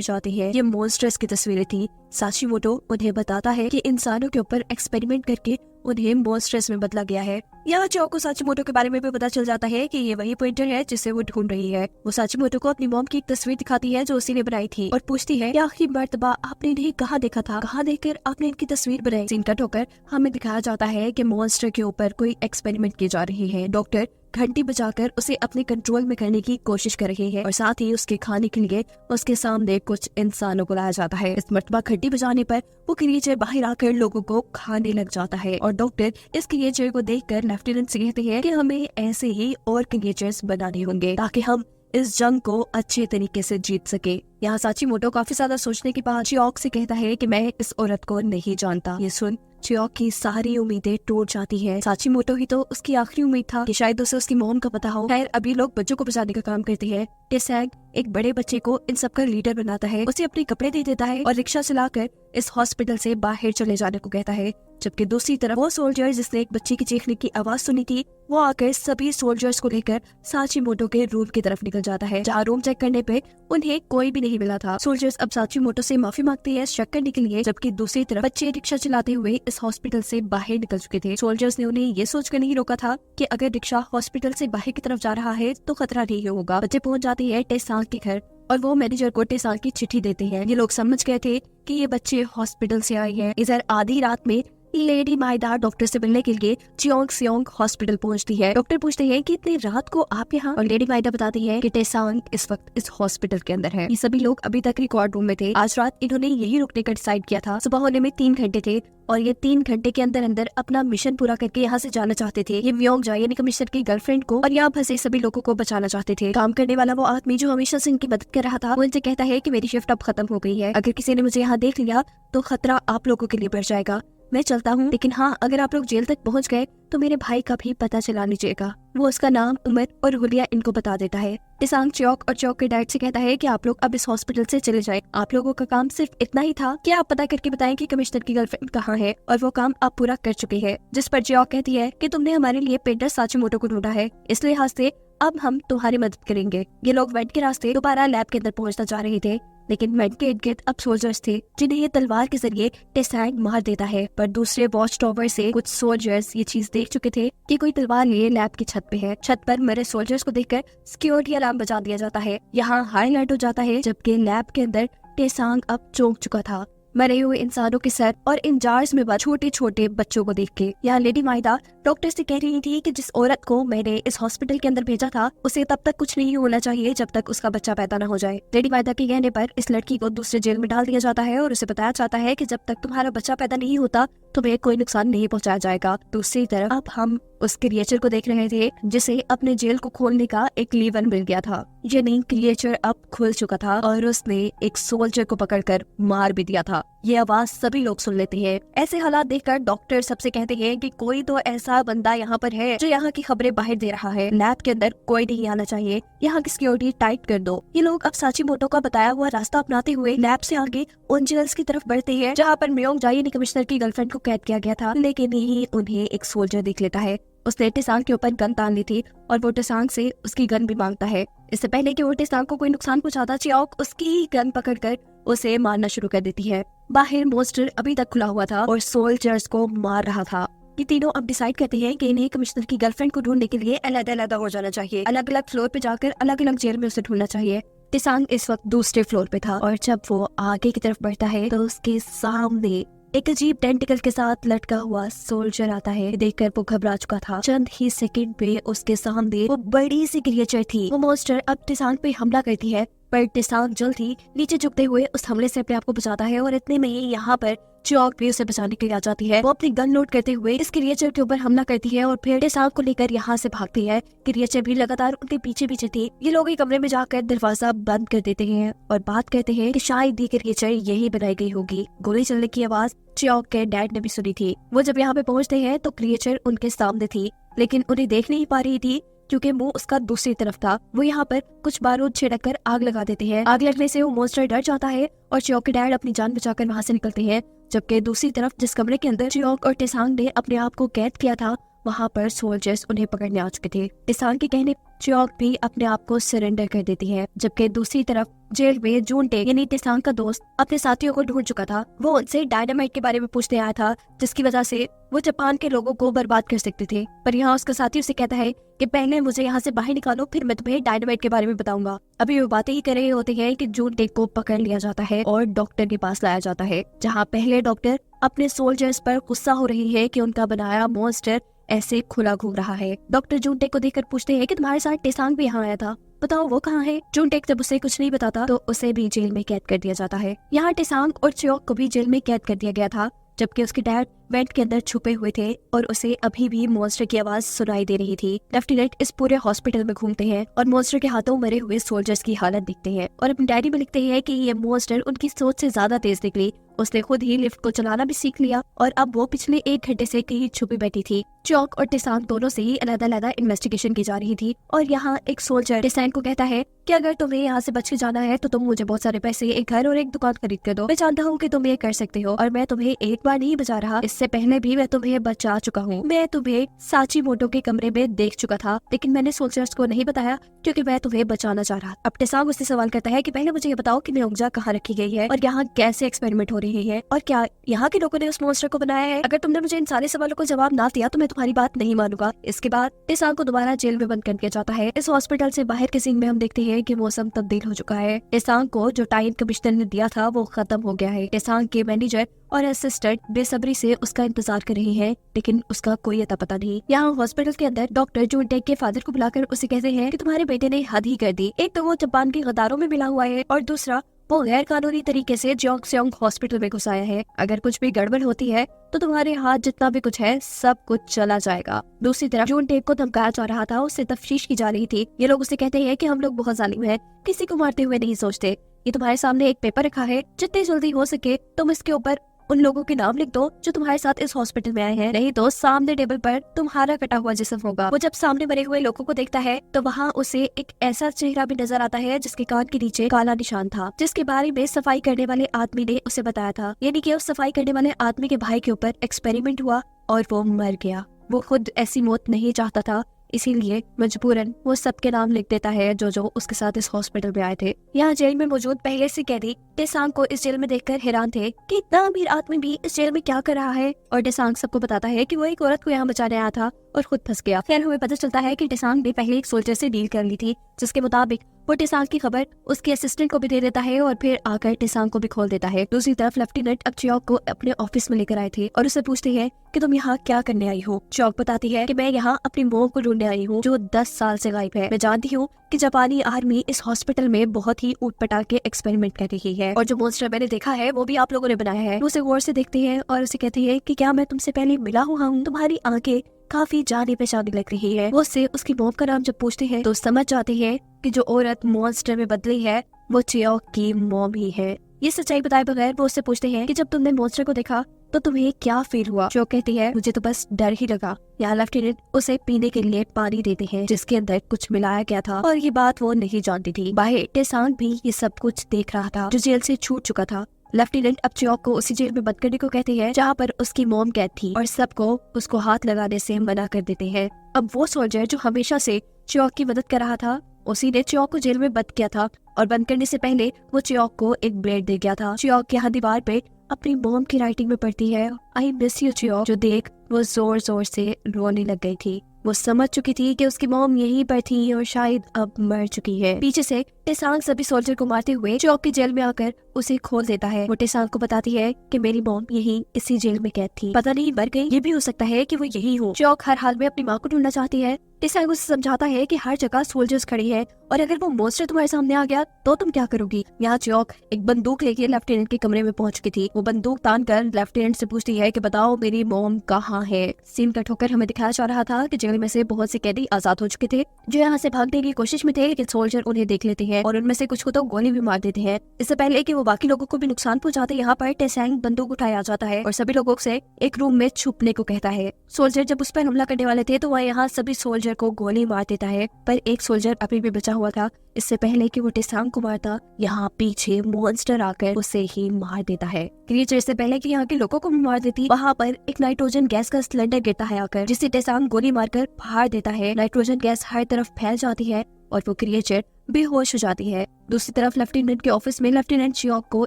जाती है। ये मॉन्स्टर्स की तस्वीरें थी। साचीमोटो उन्हें बताता है कि इंसानों के ऊपर एक्सपेरिमेंट करके उन्हें मॉन्स्टर्स में बदला गया है। यहाँ चियोक को साचीमोटो के बारे में भी पता चल जाता है कि ये वही पॉइंटर है जिसे वो ढूंढ रही है। वो साचीमोटो को अपनी मॉम की एक तस्वीर दिखाती है जो उसी ने बनाई थी और पूछती है कि आखिरी मर्तबा आपने इन्हें कहाँ देखा था, कहाँ देखकर आपने इनकी तस्वीर बनाई। सीन कट होकर हमें दिखाया जाता है कि मॉन्स्टर के ऊपर कोई एक्सपेरिमेंट की जा रही है। डॉक्टर घंटी बजाकर उसे अपने कंट्रोल में करने की कोशिश कर रही है और साथ ही उसके खाने के लिए उसके सामने कुछ इंसानों को लाया जाता है। इस मर्तबा घंटी बजाने पर वो क्रिएचर बाहर आकर लोगों को खाने लग जाता है और डॉक्टर इस क्रिएचर को देखकर लेफ्टिनेंट से कहते हैं कि हमें ऐसे ही और क्रिएचर्स बनाने होंगे ताकि हम इस जंग को अच्छे तरीके से जीत सके। यहाँ साचीमोटो काफी ज्यादा सोचने के बाद चियोक से कहता है कि मैं इस औरत को नहीं जानता। ये सुन चियोक की सारी उम्मीदें टूट जाती है। साचीमोटो ही तो उसकी आखिरी उम्मीद था कि शायद उसे उसकी मॉम का पता हो। खैर अभी लोग बच्चों को बचाने का काम करते हैं। टेसैंग एक बड़े बच्चे को इन सब का लीडर बनाता है, उसे अपने कपड़े दे देता है और रिक्शा चलाकर इस हॉस्पिटल से बाहर चले जाने को कहता है। जबकि दूसरी तरफ वो सोल्जर जिसने एक बच्चे की चीखने की आवाज सुनी थी, वो आकर सभी सोल्जर्स को लेकर साचीमोटो के रूम की तरफ निकल जाता है, जहाँ रूम चेक करने पे उन्हें कोई भी नहीं मिला था। सोल्जर्स अब साचीमोटो से माफी मांगते हैं शक करने के लिए, जबकि दूसरी तरफ बच्चे रिक्शा चलाते हुए इस हॉस्पिटल से बाहर निकल चुके थे। सोल्जर्स ने उन्हें ये सोचकर नहीं रोका था कि अगर रिक्शा हॉस्पिटल से बाहर की तरफ जा रहा है तो खतरा नहीं होगा। बच्चे पहुंच जाते हैं टेसांग के घर और वो मैनेजर को टेसांग की चिट्ठी देते हैं। ये लोग समझ गए थे कि ये बच्चे हॉस्पिटल से आए हैं। इधर आधी रात में लेडी माइदा डॉक्टर से मिलने के लिए चियोंगसियोंग हॉस्पिटल पहुंचती है। डॉक्टर पूछते हैं कि इतनी रात को आप यहाँ, और लेडी माइदा बताती है कि टेसांग इस वक्त इस हॉस्पिटल के अंदर है। ये सभी लोग अभी तक रिकॉर्ड रूम में थे। आज रात इन्होंने यही रुकने का डिसाइड किया था। सुबह होने में 3 घंटे थे और ये 3 घंटे के अंदर अंदर अपना मिशन पूरा करके यहाँ से जाना चाहते थे। ये म्योंगजा यानी कमिश्नर की गर्लफ्रेंड को और यहाँ फंसे सभी लोगों को बचाना चाहते थे। काम करने वाला वो आदमी जो हमेशा से इनकी मदद कर रहा था, वो इनसे कहता है कि मेरी शिफ्ट अब खत्म हो गई है। अगर किसी ने मुझे यहाँ देख लिया तो खतरा आप लोगों के लिए बढ़ जाएगा। मैं चलता हूँ, लेकिन हाँ अगर आप लोग जेल तक पहुँच गए तो मेरे भाई का भी पता चला लीजिएगा। वो उसका नाम, उम्र और हुलिया इनको बता देता है। टेसांग चियोक और चियोक के डैड से कहता है कि आप लोग अब इस हॉस्पिटल से चले जाएं। आप लोगों का काम सिर्फ इतना ही था कि आप पता करके बताएं कि कमिश्नर की गर्लफ्रेंड कहाँ है, और वो काम आप पूरा कर चुके हैं। जिस पर चियोक कहती है कि तुमने हमारे लिए पेंटर साचीमोटो को ढूंढा है, इस लिहाज से अब हम तुम्हारी मदद करेंगे। ये लोग वेंट के रास्ते दोबारा लैब के अंदर पहुंचना चाह रहे थे, लेकिन वेंट के इर्द गिर्द अब सोल्जर्स थे जिन्हें ये तलवार के जरिए टेसैंग मार देता है। पर दूसरे वॉच टावर से कुछ सोल्जर्स ये चीज देख चुके थे कि कोई तलवार लिए लैब की छत पे है। छत पर मरे सोल्जर्स को देखकर सिक्योरिटी अलार्म बजा दिया जाता है। यहाँ हाई अलर्ट हो जाता है, जबकि लैब के अंदर टेसैंग अब चौंक चुका था मरे हुए इंसानों के सर और इन जार्स में छोटे छोटे बच्चों को देख के। यहाँ लेडी माइदा डॉक्टर से कह रही थी कि जिस औरत को मैंने इस हॉस्पिटल के अंदर भेजा था उसे तब तक कुछ नहीं होना चाहिए जब तक उसका बच्चा पैदा न हो जाए। लेडी माइदा के कहने पर इस लड़की को दूसरे जेल में डाल दिया जाता है और उसे बताया जाता है कि जब तक तुम्हारा बच्चा पैदा नहीं होता तुम्हें कोई नुकसान नहीं पहुंचाया जाएगा। दूसरी तरफ अब हम उस क्रिएचर को देख रहे थे जिसे अपने जेल को खोलने का एक लीवर मिल गया था। यानी क्रिएचर अब खुल चुका था और उसने एक सोल्जर को पकड़कर मार भी दिया था। ये आवाज सभी लोग सुन लेते हैं। ऐसे हालात देखकर डॉक्टर सबसे कहते हैं कि कोई तो ऐसा बंदा यहाँ पर है जो यहाँ की खबरें बाहर दे रहा है। लैब के अंदर कोई नहीं आना चाहिए, यहाँ की सिक्योरिटी टाइट कर दो। ये लोग अब साचीमोटो का बताया हुआ रास्ता अपनाते हुए लैब से आगे उन जेल्स की तरफ बढ़ते हैं जहाँ पर म्योंगजा यानी कमिश्नर की गर्लफ्रेंड को कैद किया गया था। लेकिन यही उन्हें एक सोल्जर देख लेता है। उसने टेसांग के ऊपर गन तान ली थी और वो टेसांग से उसकी गन भी मांगता है। इससे पहले कि वो टेसांग को कोई नुकसान पहुंचाता, चियोक उसकी गन पकड़कर उसे मारना शुरू कर देती है। बाहर मॉन्स्टर अभी तक खुला हुआ था और सोल्जर्स को मार रहा था। ये तीनों अब डिसाइड करते हैं कि इन्हें कमिश्नर की गर्लफ्रेंड को ढूंढने के लिए अलग-अलग हो जाना चाहिए। अलग अलग फ्लोर पे जाकर अलग अलग जेल में उसे ढूंढना चाहिए। टेसांग इस वक्त दूसरे फ्लोर पे था और जब वो आगे की तरफ बढ़ता है तो उसके सामने एक अजीब टेंटिकल के साथ लटका हुआ सोल्जर आता है। देखकर वो घबरा चुका था। चंद ही सेकंड पे उसके सामने वो बड़ी सी क्रिएचर थी। वो मॉन्स्टर अब टेसांग पे हमला करती है पर टेसांग जल्द ही नीचे झुकते हुए उस हमले से अपने आप को बचाता है और इतने में ही यहाँ पर चियोक भी उसे बचाने के लिए आ जाती है। वो अपनी गन लोड करते हुए इस क्रिएचर के ऊपर हमला करती है और फिर टेसांग को लेकर यहाँ से भागती है। क्रिएचर भी लगातार उनके पीछे पीछे थी। ये लोग एक कमरे में जाकर दरवाजा बंद कर देते हैं और बात करते हैं कि शायद ये क्रिएचर यही बनाई गई होगी। गोली चलने की आवाज चियोक के डैड ने भी सुनी थी। वो जब यहाँ पे पहुँचते हैं तो क्रिएचर उनके सामने थी, लेकिन उन्हें देख नहीं पा रही थी क्योंकि मुंह उसका दूसरी तरफ था। वो यहाँ पर कुछ बारूद छिड़क कर आग लगा देते हैं। आग लगने से वो मॉन्स्टर डर जाता है और चियोक के डैड अपनी जान बचाकर वहाँ से निकलते हैं। जबकि दूसरी तरफ जिस कमरे के अंदर चियोक और टेसांग ने अपने आप को कैद किया था, वहाँ पर सोल्जर्स उन्हें पकड़ने आ चुके थे। टेसांग के कहने चियोक भी अपने आप को सरेंडर कर देती है। जबकि दूसरी तरफ जेल में जूनटे यानी टेसांग का दोस्त अपने साथियों को ढूंढ चुका था। वो उनसे डायनामाइट के बारे में पूछने आया था, जिसकी वजह से वो जापान के लोगों को बर्बाद कर सकते थे। पर यहाँ उसका साथी उसे कहता है कि पहले मुझे यहाँ से बाहर निकालो, फिर मैं तुम्हें डायनामाइट के बारे में बताऊंगा। अभी वो बातें ही कर रहे होते हैं कि जूनटे को पकड़ लिया जाता है और डॉक्टर के पास लाया जाता है, जहाँ पहले डॉक्टर अपने सोल्जर्स पर गुस्सा हो रही है कि उनका बनाया मॉन्स्टर ऐसे खुला घूम रहा है। डॉक्टर जूनटे को देखकर पूछते हैं कि तुम्हारे साथ टेसांग भी यहाँ आया था, बताओ वो कहाँ है। जूनटेक जब उसे कुछ नहीं बताता तो उसे भी जेल में कैद कर दिया जाता है। यहाँ टेसांग और चियोक को भी जेल में कैद कर दिया गया था, जबकि उसके डैड वेंट के अंदर छुपे हुए थे और उसे अभी भी मॉन्स्टर की आवाज सुनाई दे रही थी। लेफ्टिनेंट इस पूरे हॉस्पिटल में घूमते हैं और मॉन्स्टर के हाथों मरे हुए सोल्जर्स की हालत देखते हैं और अपनी डायरी में लिखते हैं कि ये मॉन्स्टर उनकी सोच से ज्यादा तेज निकली। उसने खुद ही लिफ्ट को चलाना भी सीख लिया और अब वो पिछले 1 घंटे से कहीं छुपी बैठी थी। चियोक और टेसांग दोनों से ही अलग-अलग इन्वेस्टिगेशन की जा रही थी और यहाँ एक सोल्जर टेसांग को कहता है कि अगर तुम्हें यहाँ से बच के जाना है तो तुम मुझे बहुत सारे पैसे, एक घर और एक दुकान खरीद कर दो। मैं जानता हूँ कि तुम ये कर सकते हो और मैं तुम्हें एक बार नहीं बचा रहा, इससे पहले भी मैं तुम्हें बचा चुका हूँ। मैं तुम्हें साची मोटो के कमरे में देख चुका था, लेकिन मैंने सोल्जर्स को नहीं बताया क्योंकि मैं तुम्हें बचाना चाह रहा। अब टेसांग उससे सवाल करता है कि पहले मुझे ये बताओ कि मेओंगजा कहाँ रखी गई है और यहाँ कैसे एक्सपेरिमेंट हो रही है और क्या यहाँ के लोगों ने उस मॉन्स्टर को बनाया है। अगर तुमने मुझे इन सारे सवालों को जवाब ना दिया तो मैं तुम्हारी बात नहीं मानूंगा। इसके बाद टेसांग को दोबारा जेल में बंद कर दिया जाता है। इस हॉस्पिटल से बाहर के सीन में हम देखते हैं कि मौसम तब्दील हो चुका है। टेसांग को जो टाइम कमिश्नर ने दिया था वो खत्म हो गया है। टेसांग के मैनेजर और असिस्टेंट बेसब्री से उसका इंतजार कर रहे हैं, लेकिन उसका कोई अता पता नहीं। यहाँ हॉस्पिटल के अंदर डॉक्टर जूनटेक के फादर को बुलाकर उसे कहते हैं कि तुम्हारे बेटे ने हद ही कर दी। एक तो वो जापान के गद्दारों में मिला हुआ है और दूसरा वो गैर कानूनी तरीके से जोंगसेओंग हॉस्पिटल में घुसाया है। अगर कुछ भी गड़बड़ होती है तो तुम्हारे हाथ जितना भी कुछ है सब कुछ चला जाएगा। दूसरी तरफ जूनटेक को धमकाया जा रहा था, उससे तफ्तीश की जा रही थी। ये लोग उसे कहते हैं कि हम लोग बहुत जालिम हैं, किसी को मारते हुए नहीं सोचते। ये तुम्हारे सामने एक पेपर रखा है, जितनी जल्दी हो सके तुम इसके ऊपर उन लोगों के नाम लिख दो जो तुम्हारे साथ इस हॉस्पिटल में आए हैं, नहीं तो सामने टेबल पर तुम्हारा कटा हुआ जिस्म होगा। वो जब सामने मरे हुए लोगों को देखता है तो वहाँ उसे एक ऐसा चेहरा भी नजर आता है जिसके कान के नीचे काला निशान था, जिसके बारे में सफाई करने वाले आदमी ने उसे बताया था। यानी कि उस सफाई करने वाले आदमी के भाई के ऊपर एक्सपेरिमेंट हुआ और वो मर गया। वो खुद ऐसी मौत नहीं चाहता था, इसीलिए मजबूरन वो सबके नाम लिख देता है जो उसके साथ इस हॉस्पिटल में आए थे। यहाँ जेल में मौजूद पहले से कैदी टेसांग को इस जेल में देखकर हैरान थे कि इतना अमीर आदमी भी इस जेल में क्या कर रहा है। और टेसांग सबको बताता है कि वो एक औरत को यहाँ बचाने आया था और खुद फंस गया। खैर हमें पता चलता है कि टेसांग ने पहले एक सोल्जर से डील कर ली थी, जिसके मुताबिक वो टेसांग की खबर उसके असिस्टेंट को भी दे देता है और फिर आकर टेसांग को भी खोल देता है। दूसरी तरफ लेफ्टिनेंट अब चियोक को अपने ऑफिस में लेकर आए थे और उसे पूछते हैं कि तुम यहाँ क्या करने आई हो। चियोक बताती है कि मैं यहाँ अपनी मॉम को ढूंढने आई हूँ जो 10 साल से गायब है। मैं जानती हूँ कि जापानी आर्मी इस हॉस्पिटल में बहुत ही ऊटपटांग के एक्सपेरिमेंट कर रही है और जो मॉन्स्टर मैंने देखा है वो भी आप लोगों ने बनाया है। उसे गौर से देखते हैं और उसे कहते हैं कि क्या मैं तुमसे पहले मिला हुआ हूँ, तुम्हारी आंखें काफी जाने पहचाने लग रही है। वो उससे उसकी मॉम का नाम जब पूछते हैं तो समझ जाते हैं कि जो औरत मॉन्स्टर में बदली है वो चियोक की मॉम ही है। ये सच्चाई बताए बगैर वो उससे पूछते हैं कि जब तुमने मॉन्स्टर को देखा तो तुम्हें क्या फील हुआ। चियोक कहती है मुझे तो बस डर ही लगा। यहाँ लेफ्टिनेंट उसे पीने के लिए पानी देते हैं जिसके अंदर कुछ मिलाया गया था और ये बात वो नहीं जानती थी। बाहर टेसांग भी ये सब कुछ देख रहा था जो जेल से छूट चुका था। लेफ्टिनेंट अब चियोक को उसी जेल में बंद करने को कहते हैं जहाँ पर उसकी मॉम कैद थी और सबको उसको हाथ लगाने से मना कर देते हैं। अब वो सोल्जर जो हमेशा से चियोक की मदद कर रहा था उसी ने चियोक को जेल में बंद किया था और बंद करने से पहले वो चियोक को एक ब्लेड दे गया था। चियोक यहाँ दीवार पे अपनी मॉम की राइटिंग में पढ़ती है आई मिस यू चियोक, जो देख वो जोर जोर से रोने लग गई थी। वो समझ चुकी थी कि उसकी मॉम यहीं पर थी और शायद अब मर चुकी है। पीछे से टेसांग सभी सोल्जर को मारते हुए चियोक की जेल में आकर उसे खोल देता है। वो टेसांग को बताती है कि मेरी मॉम यहीं इसी जेल में कैद थी, पता नहीं मर गई, ये भी हो सकता है कि वो यही हो। चियोक हर हाल में अपनी माँ को ढूंढना चाहती है। टेसांग उसे समझाता है कि हर जगह सोल्जर्स खड़े हैं और अगर वो मॉन्स्टर तुम्हारे सामने आ गया तो तुम क्या करोगी। यहाँ चियोक एक बंदूक लेके लेफ्टिनेंट के कमरे में पहुंच चुकी थी। वो बंदूक तान कर लेफ्टिनेंट से पूछती है कि बताओ मेरी मॉम कहाँ है। सीन कट होकर हमें दिखाया जा रहा था कि जेल में से बहुत से कैदी आजाद हो चुके थे जो यहाँ से भागने की कोशिश में थे, लेकिन सोल्जर उन्हें देख लेते हैं और उनमें से कुछ को तो गोली भी मार देते हैं। इससे पहले कि वो बाकी लोगों को भी नुकसान पहुंचाते, यहाँ पर टेसैंग बंदूक उठाया जाता है और सभी लोगों से एक रूम में छुपने को कहता है। सोल्जर जब उस पर हमला करने वाले थे तो वह यहाँ सभी सोल्जर को गोली मार देता है, पर एक सोल्जर अभी भी बचा हुआ था। इससे पहले कि वो टेसैंग को मारता, यहाँ पीछे मॉन्स्टर आकर उसे ही मार देता है। क्रिएचर से पहले कि यहाँ के लोगों को भी मार देती, वहाँ पर एक नाइट्रोजन गैस का सिलेंडर गिरता है आकर, जिसे टेसैंग गोली मारकर फाड़ देता है। नाइट्रोजन गैस हर तरफ फैल जाती है और वो क्रिएचर बेहोश हो जाती है। दूसरी तरफ लेफ्टिनेंट के ऑफिस में लेफ्टिनेंट चियोक को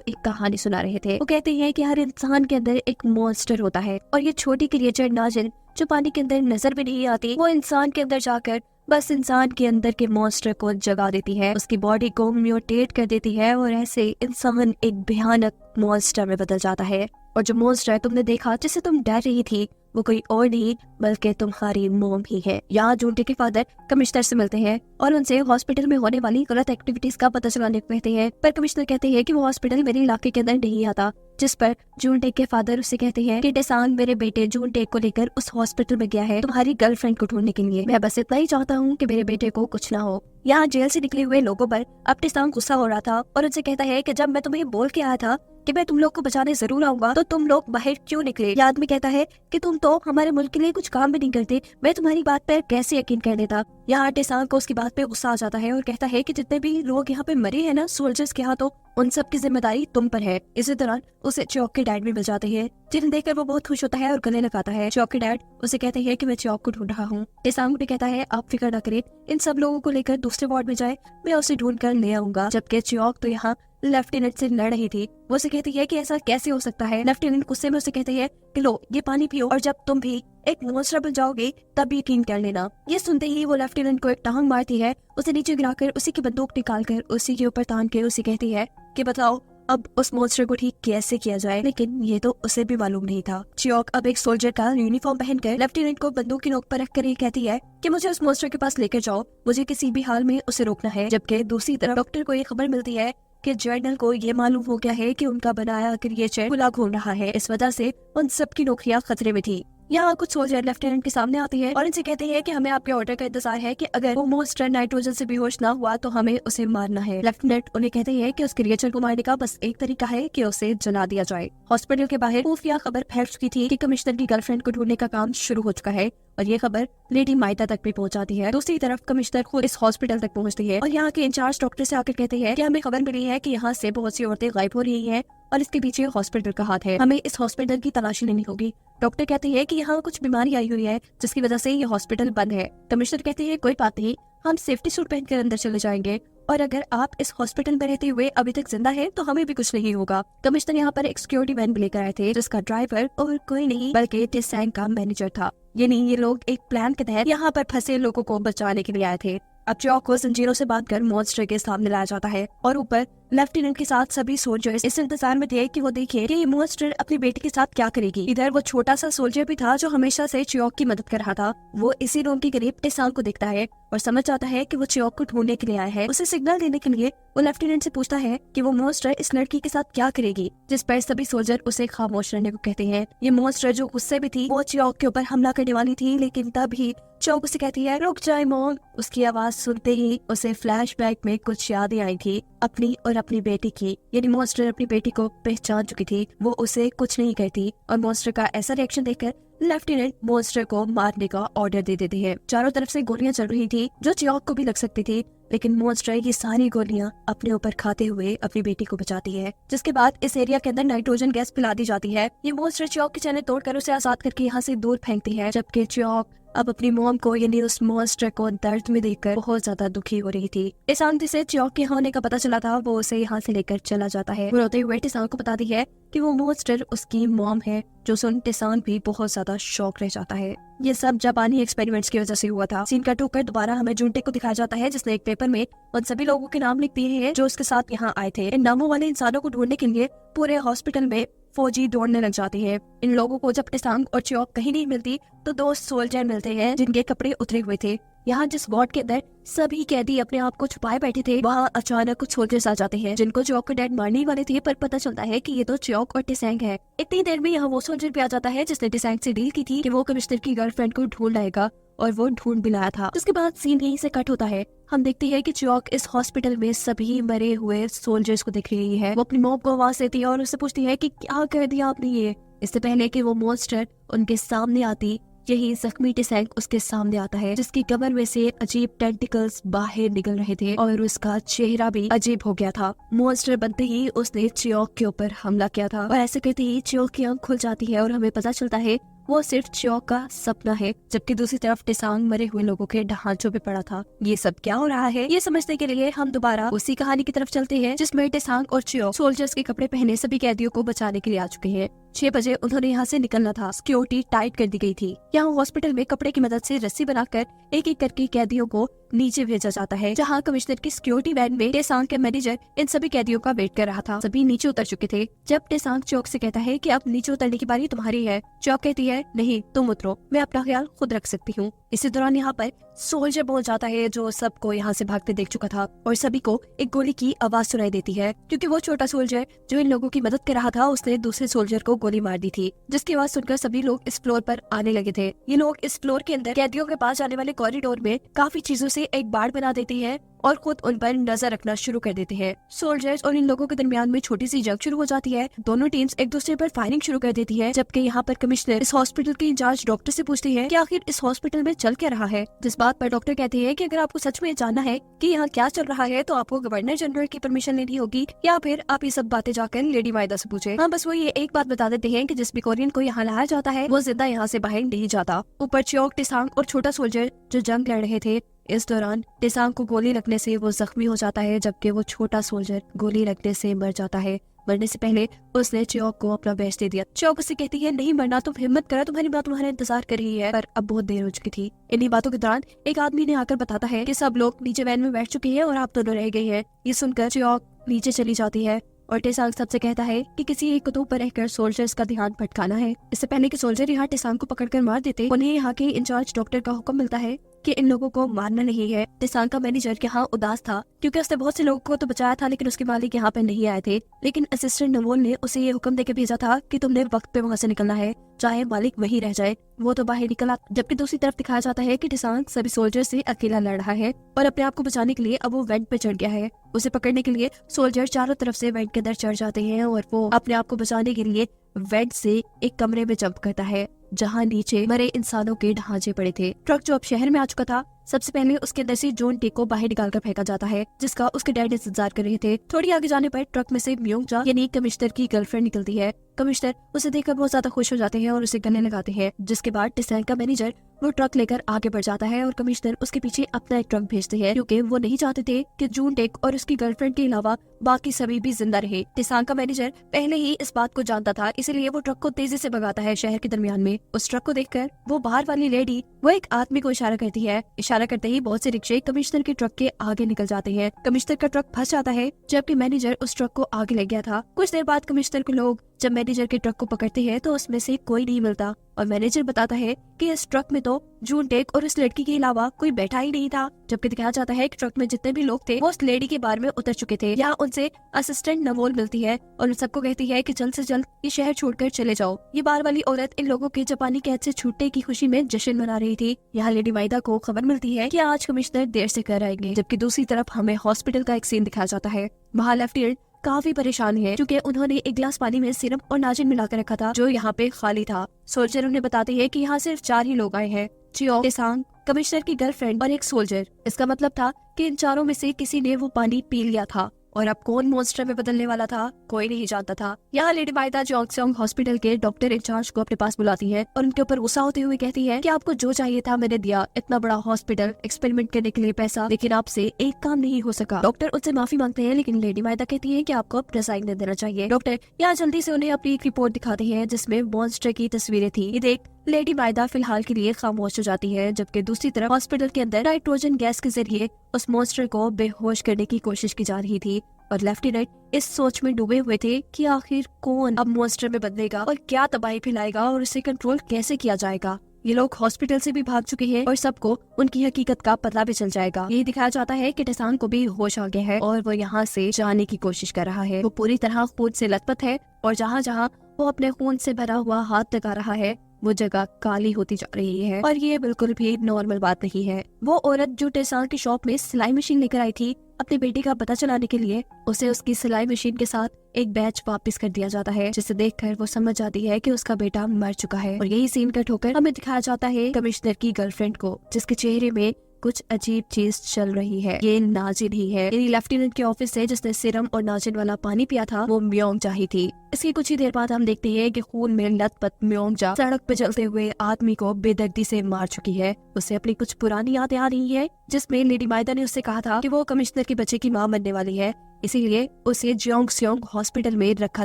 एक कहानी सुना रहे थे। वो कहते हैं कि हर इंसान के अंदर एक मॉन्स्टर होता है और ये छोटी क्रिएचर नाजिन जो पानी के अंदर नजर भी नहीं आती, वो इंसान के अंदर जाकर बस इंसान के अंदर के मॉन्स्टर को जगा देती है, उसकी बॉडी को म्यूटेट कर देती है और ऐसे इंसान एक भयानक मॉन्स्टर में बदल जाता है। और जो मॉन्स्टर तुमने देखा जिससे तुम डर रही थी, वो कोई और नहीं बल्कि तुम्हारी मॉम ही है। यहाँ जूनटे के फादर कमिश्नर से मिलते हैं और उनसे हॉस्पिटल में होने वाली गलत एक्टिविटीज का पता चलाने को कहते हैं, पर कमिश्नर कहते हैं कि वो हॉस्पिटल मेरे इलाके के अंदर नहीं आता। जिस पर जूनटे के फादर उससे कहते हैं कि टेसैंग मेरे बेटे जूनटे को लेकर उस हॉस्पिटल में गया है तुम्हारी गर्लफ्रेंड को ढूंढने के लिए। मैं बस इतना ही चाहता हूँ कि मेरे बेटे को कुछ ना हो। यहाँ जेल से निकले हुए लोगों पर अब टेसैंग गुस्सा हो रहा था और उनसे कहता है कि जब मैं तुम्हें बोल के आया था कि मैं तुम लोग को बचाने जरूर आऊंगा तो तुम लोग बाहर क्यों निकले। ये आदमी कहता है कि तुम तो हमारे मुल्क के लिए कुछ काम भी नहीं करते, मैं तुम्हारी बात पर कैसे यकीन कर लेता। यहाँ टेसैंग को उसकी बात पे गुस्सा आ जाता है और कहता है कि जितने भी लोग यहाँ पे मरे हैं ना सोल्जर्स के हाथों, उन सब की जिम्मेदारी तुम पर है। इसी दौरान उसे चियोक के डैड भी मिल जाते हैं, जिन्हें देखकर वो बहुत खुश होता है और गले लगाता है। चियोक के डैड उसे कहते हैं कि मैं चियोक को ढूंढ रहा हूँ। टेसैंग भी कहता है आप फिक्र न करें, इन सब लोगों को लेकर दूसरे वार्ड में जाए, मैं उसे ढूंढ कर ले आऊंगा। जबकि चियोक तो यहाँ लेफ्टिनेंट से लड़ रही थी। वो उसे कहती है कि ऐसा कैसे हो सकता है। लेफ्टिनेंट गुस्से में उसे कहते हैं कि लो ये पानी पियो और जब तुम भी एक मॉन्स्टर बन जाओगे तब यकीन कर लेना। ये सुनते ही वो लेफ्टिनेंट को एक टांग मारती है, उसे नीचे गिराकर उसी की बंदूक निकालकर उसी के ऊपर तान के उसे कहती है कि बताओ अब उस मॉन्स्टर को ठीक कैसे किया जाए। लेकिन ये तो उसे भी मालूम नहीं था। चियोक अब एक सोल्जर का यूनिफॉर्म पहनकर लेफ्टिनेंट को बंदूक की नोक पर रखकर ये कहती है कि मुझे उस मॉन्स्टर के पास लेकर जाओ, मुझे किसी भी हाल में उसे रोकना है। जबकि दूसरी तरफ डॉक्टर को ये खबर मिलती है कि जर्नल को ये मालूम हो गया है कि उनका बनाया क्रिएचर खुला घूम रहा है। इस वजह से उन सबकी नौकरियां खतरे में थी। यहाँ कुछ सोल्जर लेफ्टिनेंट के सामने आते हैं और इनसे कहते हैं कि हमें आपके ऑर्डर का इंतजार है कि अगर वो मॉन्स्टर नाइट्रोजन से बेहोश ना हुआ तो हमें उसे मारना है। लेफ्टिनेंट उन्हें कहते हैं कि उस क्रिएचर को मारने का बस एक तरीका है कि उसे जला दिया जाए। हॉस्पिटल के बाहर खुफिया खबर फैल चुकी थी कि कमिश्नर की गर्लफ्रेंड को ढूंढने का काम शुरू हो चुका है और ये खबर लेडी माइता तक भी पहुंच जाती है। दूसरी तरफ कमिश्नर खुद इस हॉस्पिटल तक पहुंचती है और यहाँ के इंचार्ज डॉक्टर से आकर कहते हैं कि हमें खबर मिली है कि यहाँ से बहुत सी औरतें गायब हो रही हैं और इसके पीछे हॉस्पिटल का हाथ है, हमें इस हॉस्पिटल की तलाशी लेनी होगी। डॉक्टर कहते हैं कि यहाँ कुछ बीमारी आई हुई है जिसकी वजह से ये हॉस्पिटल बंद है। कमिश्नर कहते हैं कोई बात नहीं, हम सेफ्टी सूट पहनकर अंदर चले जाएंगे और अगर आप इस हॉस्पिटल में रहते हुए अभी तक जिंदा हैं तो हमें भी कुछ नहीं होगा। कमिश्नर यहाँ पर एक सिक्योरिटी वैन भी लेकर आए थे जिसका ड्राइवर और कोई नहीं बल्कि टेसैंग का मैनेजर था। ये लोग एक प्लान के तहत यहाँ पर फंसे लोगों को बचाने के लिए आए थे। अब चियोक को जंजीरों से बांधकर मॉन्स्टर के सामने लाया जाता है और ऊपर लेफ्टिनेंट के साथ सभी सोल्जर्स इस इंतजार में थे कि वो देखे कि ये मॉन्स्टर अपनी बेटी के साथ क्या करेगी। इधर वो छोटा सा सोल्जर भी था जो हमेशा से चियोक की मदद कर रहा था। वो इसी रूम के करीब टेसैंग को देखता है और समझ जाता है कि वो चियोक को ढूंढने के लिए आया है। उसे सिग्नल देने के लिए वो लेफ्टिनेंट से पूछता है कि वो मॉन्स्टर इस लड़की के साथ क्या करेगी, जिस पर सभी सोल्जर उसे खामोश रहने को कहते हैं। ये मॉन्स्टर जो गुस्से में थी वो चियोक के ऊपर हमला करने वाली थी, लेकिन तभी चियोक उसे कहती है रुक जाए मॉम। उसकी आवाज सुनते ही उसे फ्लैशबैक में कुछ यादें आई थी अपनी और अपनी बेटी की। यानी मॉन्स्टर अपनी बेटी को पहचान चुकी थी, वो उसे कुछ नहीं कहती और मॉन्स्टर का ऐसा रिएक्शन देखकर लेफ्टिनेंट मॉन्स्टर को मारने का ऑर्डर दे देते हैं। चारों तरफ से गोलियां चल रही थी जो चियोक को भी लग सकती थी, लेकिन मॉन्स्टर ये सारी गोलियां अपने ऊपर खाते हुए अपनी बेटी को बचाती है। जिसके बाद इस एरिया के अंदर नाइट्रोजन गैस पिला दी जाती है। ये मॉन्स्टर चियोक की चैन तोड़कर उसे आजाद करके यहाँ से दूर फेंकती है, जबकि चियोक अब अपनी मॉम को यानी उस मॉन्स्टर को दर्द में देखकर बहुत ज्यादा दुखी हो रही थी। टेसैंग से चियोक के होने का पता चला था, वो उसे यहाँ से लेकर चला जाता है। वो रोते हुए टेसैंग को बताती है कि वो मॉन्स्टर उसकी मॉम है, जो सुन टेसैंग भी बहुत ज्यादा शॉक रह जाता है। ये सब जापानी एक्सपेरिमेंट्स की वजह से हुआ था। सीन कट होकर दोबारा हमें जूनटे को दिखाया जाता है जिसने एक पेपर में उन सभी लोगों के नाम लिख दिए हैं जो उसके साथ यहाँ आए थे। इन नामों वाले इंसानों को ढूंढने के लिए पूरे हॉस्पिटल में फौजी दौड़ने लग जाते हैं। इन लोगों को जब टेसांग और च्योक कहीं नहीं मिलती तो 2 सोल्जर मिलते हैं जिनके कपड़े उतरे हुए थे। यहाँ जिस वार्ड के अंदर सभी कैदी अपने आप को छुपाए बैठे थे, वहाँ अचानक कुछ सोल्जर्स आ जाते हैं जिनको च्योक के डैड मारने वाले थे, पर पता चलता है कि ये तो च्योक और टेसांग है। इतनी देर में यहाँ वो सोल्जर भी आ जाता है जिसने टेसांग से डील की थी कि वो कमिश्नर की गर्लफ्रेंड को ढूंढ लाएगा, और वो ढूंढ भी लाया था। उसके बाद सीन यहीं से कट होता है। हम देखते हैं कि च्योक इस हॉस्पिटल में सभी मरे हुए सोल्जर्स को देख रही है। वो अपनी मॉम को आवाज देती है और उससे पूछती है कि क्या कर दिया आपने ये। इससे पहले कि वो मॉन्स्टर उनके सामने आती, यही जख्मी टेसांग उसके सामने आता है, जिसकी कमर में से अजीब टेंटिकल्स बाहर निकल रहे थे और उसका चेहरा भी अजीब हो गया था। मॉन्स्टर बनते ही उसने च्योक के ऊपर हमला किया था और ऐसे कहते ही च्योक की आंख खुल जाती है और हमें पता चलता है वो सिर्फ च्योक का सपना है, जबकि दूसरी तरफ टेसांग मरे हुए लोगों के ढांचों पे पड़ा था। ये सब क्या हो रहा है, ये समझने के लिए हम दोबारा उसी कहानी की तरफ चलते हैं जिसमें टेसांग और च्योक सोल्जर्स के कपड़े पहने सभी कैदियों को बचाने के लिए आ चुके हैं। 6 बजे उन्होंने यहाँ से निकलना था। सिक्योरिटी टाइट कर दी गई थी। यहाँ हॉस्पिटल में कपड़े की मदद से रस्सी बनाकर एक एक करके कैदियों को नीचे भेजा जाता है, जहाँ कमिश्नर की सिक्योरिटी वैन में टेसांग के मैनेजर इन सभी कैदियों का वेट कर रहा था। सभी नीचे उतर चुके थे। जब टेसांग च्योक से कहता है कि अब नीचे उतरने की बारी तुम्हारी है, च्योक कहती है नहीं तुम उतरो, मैं अपना ख्याल खुद रख सकती हूँ। इसी दौरान यहाँ पर सोल्जर पहुंच जाता है जो सबको यहाँ से भागते देख चुका था और सभी को एक गोली की आवाज सुनाई देती है, क्योंकि वो छोटा सोल्जर जो इन लोगों की मदद कर रहा था उसने दूसरे सोल्जर को गोली मार दी थी, जिसकी आवाज सुनकर सभी लोग इस फ्लोर पर आने लगे थे। ये लोग इस फ्लोर के अंदर कैदियों के पास जाने वाले कॉरिडोर में काफी चीजों से एक बाड़ बना देते हैं और खुद उन पर नजर रखना शुरू कर देते हैं। सोल्जर्स और इन लोगों के दरमियान में छोटी सी जंग शुरू हो जाती है। दोनों टीम्स एक दूसरे पर फायरिंग शुरू कर देती है, जबकि यहाँ पर कमिश्नर इस हॉस्पिटल के इंचार्ज डॉक्टर से पूछती है कि आखिर इस हॉस्पिटल में चल क्या रहा है। जिस बात पर डॉक्टर कहते हैं कि अगर आपको सच में जानना है कि यहाँ क्या चल रहा है तो आपको गवर्नर जनरल की परमिशन लेनी होगी, या फिर आप ये सब बातें जाकर लेडी माइदा से पूछे। हाँ, बस वो ये एक बात बता देते हैं कि जिस भी कोरियन को यहाँ लाया जाता है वो जिंदा यहाँ से बाहर नहीं जाता। ऊपर च्योक, टेसांग और छोटा सोल्जर जो जंग लड़ रहे थे, इस दौरान टेसांग को गोली लगने से वो जख्मी हो जाता है, जबकि वो छोटा सोल्जर गोली लगने से मर जाता है। मरने से पहले उसने च्योक को अपना बेच दे दिया। च्योक उससे कहती है नहीं मरना, तुम हिम्मत करो, तुम्हारी माँ तुम्हारा इंतजार कर रही है। पर अब बहुत देर हो चुकी थी। इन्हीं बातों के दौरान एक आदमी ने आकर बताता है कि सब लोग नीचे वैन में बैठ चुके हैं और आप दोनों रह गए हैं। ये सुनकर च्योक नीचे चली जाती है और टेसांग सबसे कहता है कि किसी एक कुतुब पर रहकर सोल्जर्स का ध्यान भटकाना है। इससे पहले कि सोल्जर यहाँ टेसांग को पकड़कर मार देते, उन्हें यहाँ के इंचार्ज डॉक्टर का हुक्म मिलता है कि इन लोगों को मारना नहीं है। टेसांग का मैनेजर यहाँ उदास था क्योंकि उसने बहुत से लोगों को तो बचाया था, लेकिन उसके मालिक यहाँ पे नहीं आए थे। लेकिन असिस्टेंट नवोल ने उसे ये हुक्म देकर भेजा था कि तुमने वक्त पे वहाँ से निकलना है, चाहे मालिक वहीं रह जाए। वो तो बाहर निकला। जबकि दूसरी तरफ दिखाया जाता है कि टेसांग सभी सोल्जर से अकेला लड़ रहा है और अपने आप को बचाने के लिए अब वो वेंट पे चढ़ गया है। उसे पकड़ने के लिए सोल्जर चारों तरफ से वेंट के अंदर चढ़ जाते हैं और वो अपने आप को बचाने के लिए वेंट से एक कमरे में जंप करता है जहाँ नीचे मरे इंसानों के ढांचे पड़े थे। ट्रक जो अब शहर में आ चुका था, सबसे पहले उसके अंदर से जॉन टेक को बाहर निकालकर फेंका जाता है, जिसका उसके डैड इंतजार कर रहे थे। थोड़ी आगे जाने पर ट्रक में से म्योंगजा यानी कमिश्नर की गर्लफ्रेंड निकलती है। कमिश्नर उसे देखकर बहुत ज्यादा खुश हो जाते हैं और उसे गले लगाते हैं, जिसके बाद टेसांग का मैनेजर वो ट्रक लेकर आगे बढ़ जाता है और कमिश्नर उसके पीछे अपना एक ट्रक भेजते हैं, क्योंकि वो नहीं चाहते थे कि जून टेक और उसकी गर्लफ्रेंड के अलावा बाकी सभी भी जिंदा रहे। टेसांग का मैनेजर पहले ही इस बात को जानता था, इसलिए वो ट्रक को तेजी से भगाता है शहर के दरमियान में। उस ट्रक को देखकर वो बाहर वाली लेडी वो एक आदमी को इशारा करती है। इशारा करते ही बहुत से रिक्शे कमिश्नर के ट्रक के आगे निकल जाते हैं। कमिश्नर का ट्रक फंस जाता है, जबकि मैनेजर उस ट्रक को आगे ले गया था। कुछ देर बाद कमिश्नर के लोग जब मैनेजर के ट्रक को पकड़ते हैं तो उसमें से कोई नहीं मिलता और मैनेजर बताता है कि इस ट्रक में तो जून टेक और उस लड़की के अलावा कोई बैठा ही नहीं था। जबकि दिखाया जाता है कि ट्रक में जितने भी लोग थे वो उस लेडी के बारे में उतर चुके थे। यहाँ उनसे असिस्टेंट नवोल मिलती है और उन सबको कहती है कि जल्द से जल्द ये शहर छोड़कर चले जाओ। ये बार वाली औरत इन लोगों के जापानी कैद से छूटने की खुशी में जश्न मना रही थी। यहाँ लेडी माइदा को खबर मिलती है कि आज कमिश्नर देर से घर आएंगे। जबकि दूसरी तरफ हमें हॉस्पिटल का एक सीन दिखाया जाता है। वहाँ लेफ्टिनेंट काफी परेशान है क्योंकि उन्होंने एक गिलास पानी में सिरप और नाजिन मिलाकर रखा था जो यहाँ पे खाली था। सोल्जर उन्हें बताते हैं कि यहाँ सिर्फ 4 ही लोग आए हैं, च्योक, टेसांग, कमिश्नर की गर्लफ्रेंड और एक सोल्जर। इसका मतलब था कि इन चारों में से किसी ने वो पानी पी लिया था और अब कौन मॉन्स्टर में बदलने वाला था कोई नहीं जानता था। यहाँ लेडी माइदा जोंगसोंग हॉस्पिटल के डॉक्टर इंचार्ज को अपने पास बुलाती है और उनके ऊपर गुस्सा होते हुए कहती है कि आपको जो चाहिए था मैंने दिया, इतना बड़ा हॉस्पिटल, एक्सपेरिमेंट करने के लिए पैसा, लेकिन आपसे एक काम नहीं हो सका। डॉक्टर उनसे माफी मांगते हैं, लेकिन लेडी माइदा कहती है कि आपको अब रिजाइन दे देना चाहिए। डॉक्टर यहाँ जल्दी से उन्हें अपनी एक रिपोर्ट दिखाते हैं जिसमें मॉन्स्टर की तस्वीरें थी। ये देख लेडी माइदा फिलहाल के लिए खामोश हो जाती है, जबकि दूसरी तरफ हॉस्पिटल के अंदर नाइट्रोजन गैस के जरिए उस मॉन्स्टर को बेहोश करने की कोशिश की जा रही थी और लेफ्टिनेंट इस सोच में डूबे हुए थे कि आखिर कौन अब मॉन्स्टर में बदलेगा और क्या तबाही फैलाएगा और उसे कंट्रोल कैसे किया जाएगा। ये लोग हॉस्पिटल से भी भाग चुके हैं और सबको उनकी हकीकत का पता भी चल जाएगा। ये दिखाया जाता है कि टेसान को भी होश आ गया है और वो यहाँ से जाने की कोशिश कर रहा है। वो पूरी तरह खून से लथपथ है और जहाँ जहाँ वो अपने खून से भरा हुआ हाथ लगा रहा है वो जगह काली होती जा रही है और ये बिल्कुल भी नॉर्मल बात नहीं है। वो औरत जो टेसान की शॉप में सिलाई मशीन लेकर आई थी अपनी बेटी का पता चलाने के लिए, उसे उसकी सिलाई मशीन के साथ एक बैच वापस कर दिया जाता है, जिसे देखकर वो समझ जाती है कि उसका बेटा मर चुका है। और यही सीन कट होकर हमें दिखाया जाता है कमिश्नर की गर्लफ्रेंड को, जिसके चेहरे में कुछ अजीब चीज चल रही है। ये नाजिन ही है, यानी लेफ्टिनेंट के ऑफिस से जिसने सिरम और नाजिन वाला पानी पिया था वो म्योंगजा ही थी। इसकी कुछ ही देर बाद हम देखते हैं कि खून में लथपथ म्योंगजा सड़क पे चलते हुए आदमी को बेदर्दी से मार चुकी है। उसे अपनी कुछ पुरानी यादें आ रही है, जिसमें लेडी माइदा ने उससे कहा था कि वो कमिश्नर के बच्चे की मां बनने वाली है, इसीलिए उसे जियोंगस्योंग हॉस्पिटल में रखा